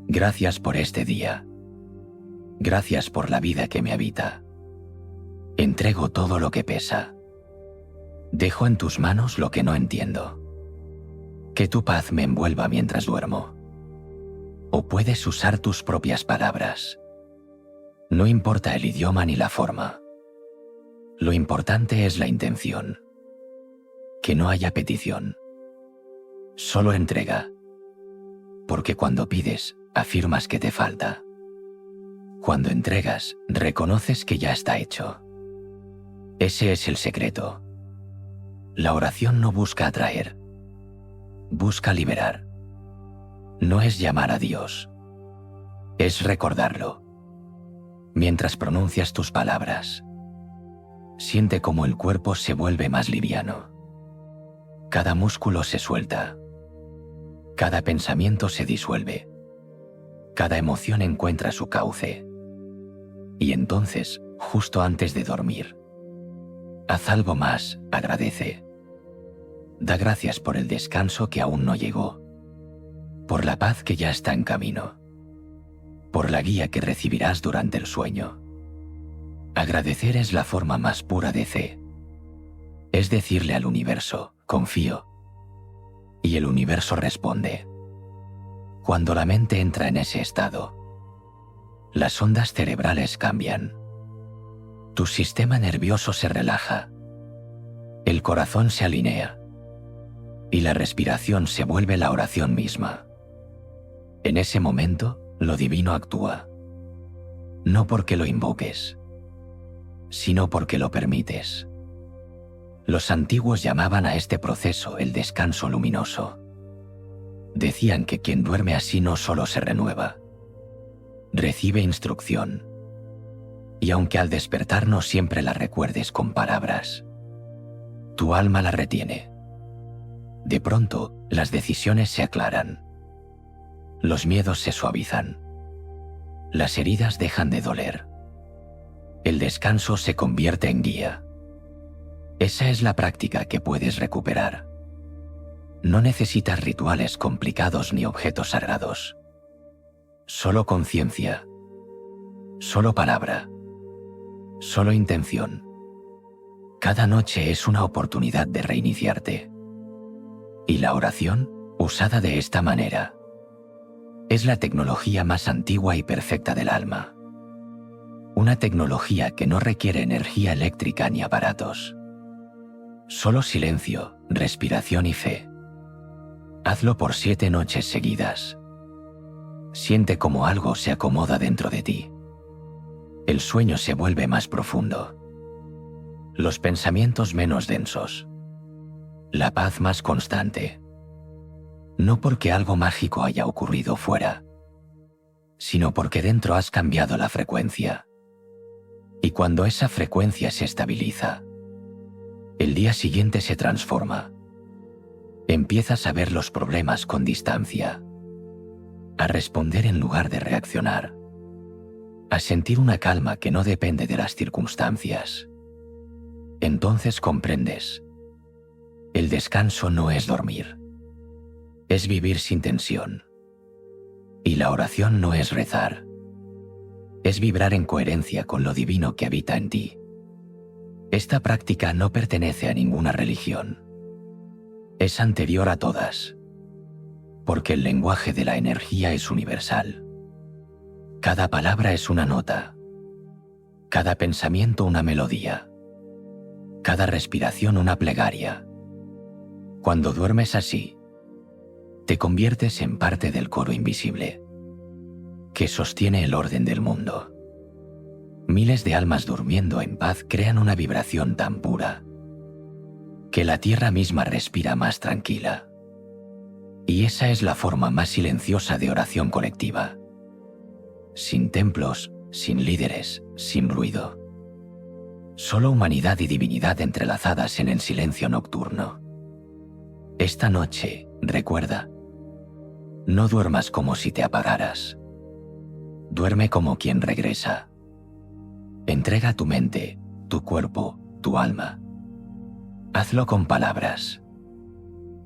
Speaker 1: gracias por este día. Gracias por la vida que me habita. Entrego todo lo que pesa. Dejo en tus manos lo que no entiendo. Que tu paz me envuelva mientras duermo. O puedes usar tus propias palabras. No importa el idioma ni la forma. Lo importante es la intención. Que no haya petición. Solo entrega. Porque cuando pides, afirmas que te falta. Cuando entregas, reconoces que ya está hecho. Ese es el secreto. La oración no busca atraer. Busca liberar. No es llamar a Dios. Es recordarlo. Mientras pronuncias tus palabras, siente cómo el cuerpo se vuelve más liviano. Cada músculo se suelta. Cada pensamiento se disuelve. Cada emoción encuentra su cauce. Y entonces, justo antes de dormir, haz algo más, agradece. Da gracias por el descanso que aún no llegó, por la paz que ya está en camino, por la guía que recibirás durante el sueño. Agradecer es la forma más pura de fe. Es decirle al universo, confío. Y el universo responde. Cuando la mente entra en ese estado, las ondas cerebrales cambian. Tu sistema nervioso se relaja. El corazón se alinea. Y la respiración se vuelve la oración misma. En ese momento, lo divino actúa. No porque lo invoques, sino porque lo permites. Los antiguos llamaban a este proceso el descanso luminoso. Decían que quien duerme así no solo se renueva, recibe instrucción. Y aunque al despertar no siempre la recuerdes con palabras, tu alma la retiene. De pronto, las decisiones se aclaran. Los miedos se suavizan. Las heridas dejan de doler. El descanso se convierte en guía. Esa es la práctica que puedes recuperar. No necesitas rituales complicados ni objetos sagrados. Solo conciencia. Solo palabra. Solo intención. Cada noche es una oportunidad de reiniciarte. Y la oración, usada de esta manera, es la tecnología más antigua y perfecta del alma. Una tecnología que no requiere energía eléctrica ni aparatos. Solo silencio, respiración y fe. Hazlo por 7 noches seguidas. Siente cómo algo se acomoda dentro de ti. El sueño se vuelve más profundo. Los pensamientos menos densos. La paz más constante. No porque algo mágico haya ocurrido fuera, sino porque dentro has cambiado la frecuencia. Y cuando esa frecuencia se estabiliza, el día siguiente se transforma. Empiezas a ver los problemas con distancia, a responder en lugar de reaccionar, a sentir una calma que no depende de las circunstancias. Entonces comprendes. El descanso no es dormir. Es vivir sin tensión. Y la oración no es rezar. Es vibrar en coherencia con lo divino que habita en ti. Esta práctica no pertenece a ninguna religión. Es anterior a todas. Porque el lenguaje de la energía es universal. Cada palabra es una nota. Cada pensamiento una melodía. Cada respiración una plegaria. Cuando duermes así, te conviertes en parte del coro invisible que sostiene el orden del mundo. Miles de almas durmiendo en paz crean una vibración tan pura que la tierra misma respira más tranquila. Y esa es la forma más silenciosa de oración colectiva. Sin templos, sin líderes, sin ruido. Solo humanidad y divinidad entrelazadas en el silencio nocturno. Esta noche, recuerda, no duermas como si te apagaras. Duerme como quien regresa. Entrega tu mente, tu cuerpo, tu alma. Hazlo con palabras.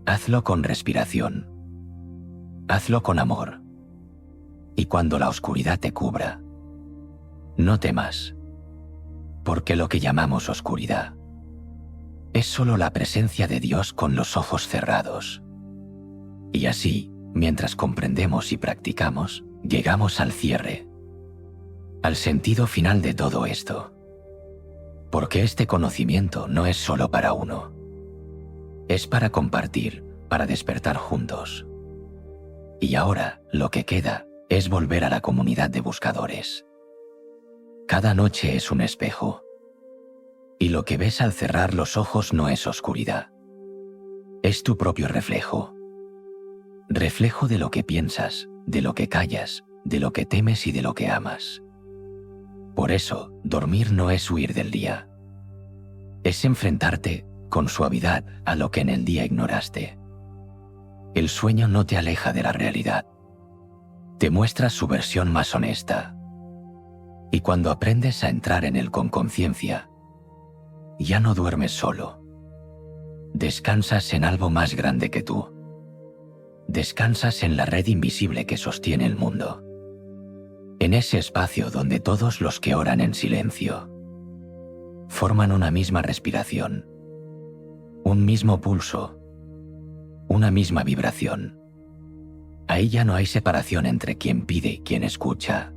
Speaker 1: Hazlo con respiración. Hazlo con amor. Y cuando la oscuridad te cubra, no temas, porque lo que llamamos oscuridad es solo la presencia de Dios con los ojos cerrados. Y así, mientras comprendemos y practicamos, llegamos al cierre, al sentido final de todo esto. Porque este conocimiento no es solo para uno. Es para compartir, para despertar juntos. Y ahora, lo que queda es volver a la comunidad de buscadores. Cada noche es un espejo. Y lo que ves al cerrar los ojos no es oscuridad. Es tu propio reflejo. Reflejo de lo que piensas, de lo que callas, de lo que temes y de lo que amas. Por eso, dormir no es huir del día. Es enfrentarte, con suavidad, a lo que en el día ignoraste. El sueño no te aleja de la realidad. Te muestra su versión más honesta. Y cuando aprendes a entrar en él con conciencia, ya no duermes solo. Descansas en algo más grande que tú. Descansas en la red invisible que sostiene el mundo. En ese espacio donde todos los que oran en silencio forman una misma respiración, un mismo pulso, una misma vibración. Ahí ya no hay separación entre quien pide y quien escucha,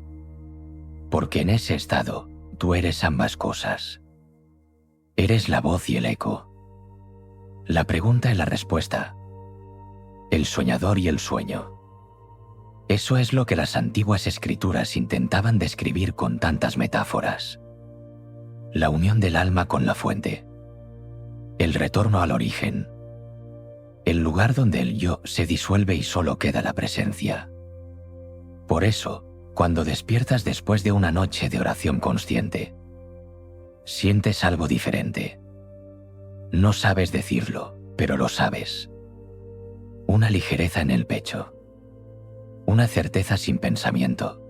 Speaker 1: porque en ese estado tú eres ambas cosas. Eres la voz y el eco, la pregunta y la respuesta, el soñador y el sueño. Eso es lo que las antiguas escrituras intentaban describir con tantas metáforas. La unión del alma con la fuente, el retorno al origen, el lugar donde el yo se disuelve y solo queda la presencia. Por eso, cuando despiertas después de una noche de oración consciente, sientes algo diferente. No sabes decirlo, pero lo sabes. Una ligereza en el pecho. Una certeza sin pensamiento.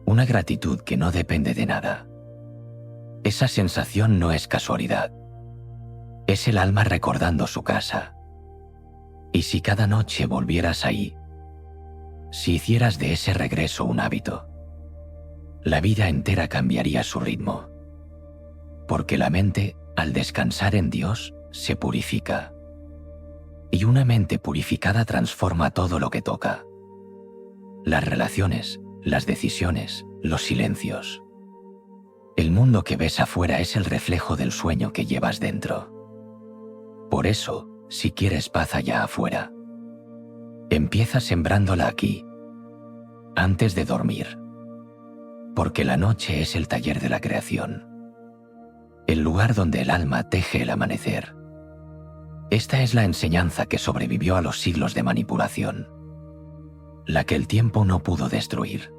Speaker 1: Una gratitud que no depende de nada. Esa sensación no es casualidad. Es el alma recordando su casa. Y si cada noche volvieras ahí, si hicieras de ese regreso un hábito, la vida entera cambiaría su ritmo. Porque la mente, al descansar en Dios, se purifica. Y una mente purificada transforma todo lo que toca. Las relaciones, las decisiones, los silencios. El mundo que ves afuera es el reflejo del sueño que llevas dentro. Por eso, si quieres paz allá afuera, empieza sembrándola aquí, antes de dormir. Porque la noche es el taller de la creación, el lugar donde el alma teje el amanecer. Esta es la enseñanza que sobrevivió a los siglos de manipulación, la que el tiempo no pudo destruir.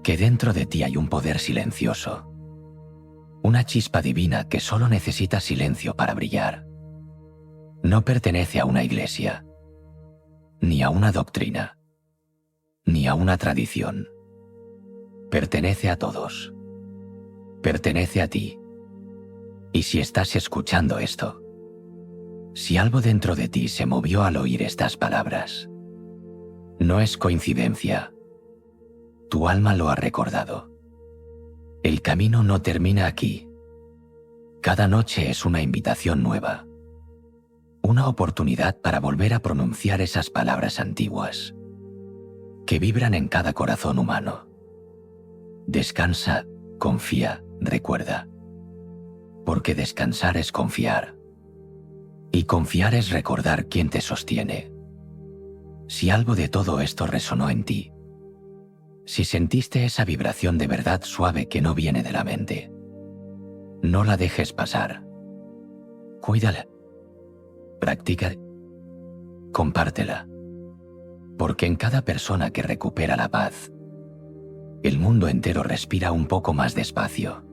Speaker 1: Que dentro de ti hay un poder silencioso, una chispa divina que solo necesita silencio para brillar. No pertenece a una iglesia, ni a una doctrina, ni a una tradición. Pertenece a todos. Pertenece a ti. Y si estás escuchando esto, si algo dentro de ti se movió al oír estas palabras, no es coincidencia. Tu alma lo ha recordado. El camino no termina aquí. Cada noche es una invitación nueva. Una oportunidad para volver a pronunciar esas palabras antiguas que vibran en cada corazón humano. Descansa, confía, recuerda. Porque descansar es confiar. Y confiar es recordar quién te sostiene. Si algo de todo esto resonó en ti, si sentiste esa vibración de verdad suave que no viene de la mente, no la dejes pasar. Cuídala. Practica. Compártela. Porque en cada persona que recupera la paz, el mundo entero respira un poco más despacio.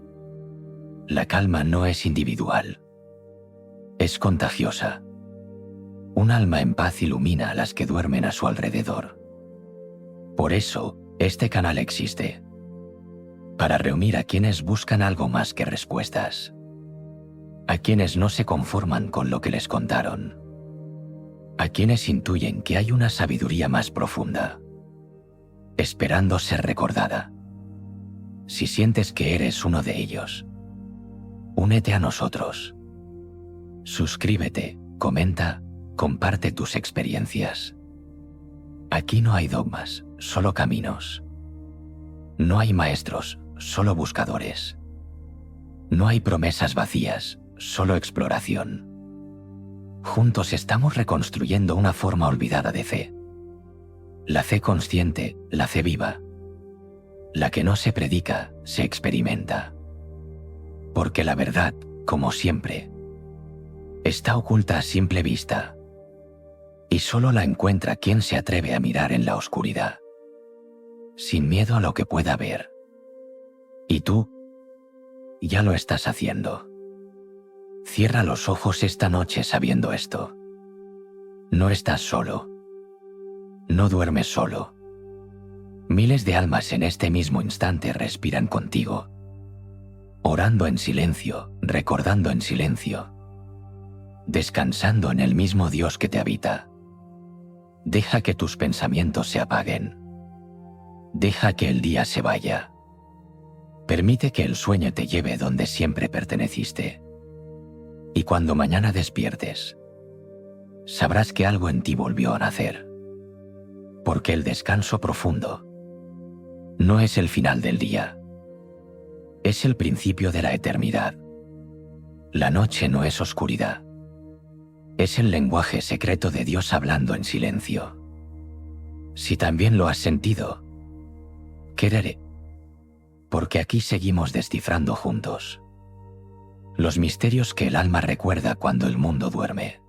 Speaker 1: La calma no es individual. Es contagiosa. Un alma en paz ilumina a las que duermen a su alrededor. Por eso, este canal existe. Para reunir a quienes buscan algo más que respuestas. A quienes no se conforman con lo que les contaron. A quienes intuyen que hay una sabiduría más profunda, esperando ser recordada. Si sientes que eres uno de ellos, únete a nosotros. Suscríbete, comenta, comparte tus experiencias. Aquí no hay dogmas, solo caminos. No hay maestros, solo buscadores. No hay promesas vacías, solo exploración. Juntos estamos reconstruyendo una forma olvidada de fe. La fe consciente, la fe viva. La que no se predica, se experimenta. Porque la verdad, como siempre, está oculta a simple vista. Y solo la encuentra quien se atreve a mirar en la oscuridad, sin miedo a lo que pueda ver. Y tú, ya lo estás haciendo. Cierra los ojos esta noche sabiendo esto. No estás solo. No duermes solo. Miles de almas en este mismo instante respiran contigo, orando en silencio, recordando en silencio, descansando en el mismo Dios que te habita. Deja que tus pensamientos se apaguen. Deja que el día se vaya. Permite que el sueño te lleve donde siempre perteneciste. Y cuando mañana despiertes, sabrás que algo en ti volvió a nacer. Porque el descanso profundo no es el final del día, es el principio de la eternidad. La noche no es oscuridad, es el lenguaje secreto de Dios hablando en silencio. Si también lo has sentido, quereré, porque aquí seguimos descifrando juntos los misterios que el alma recuerda cuando el mundo duerme.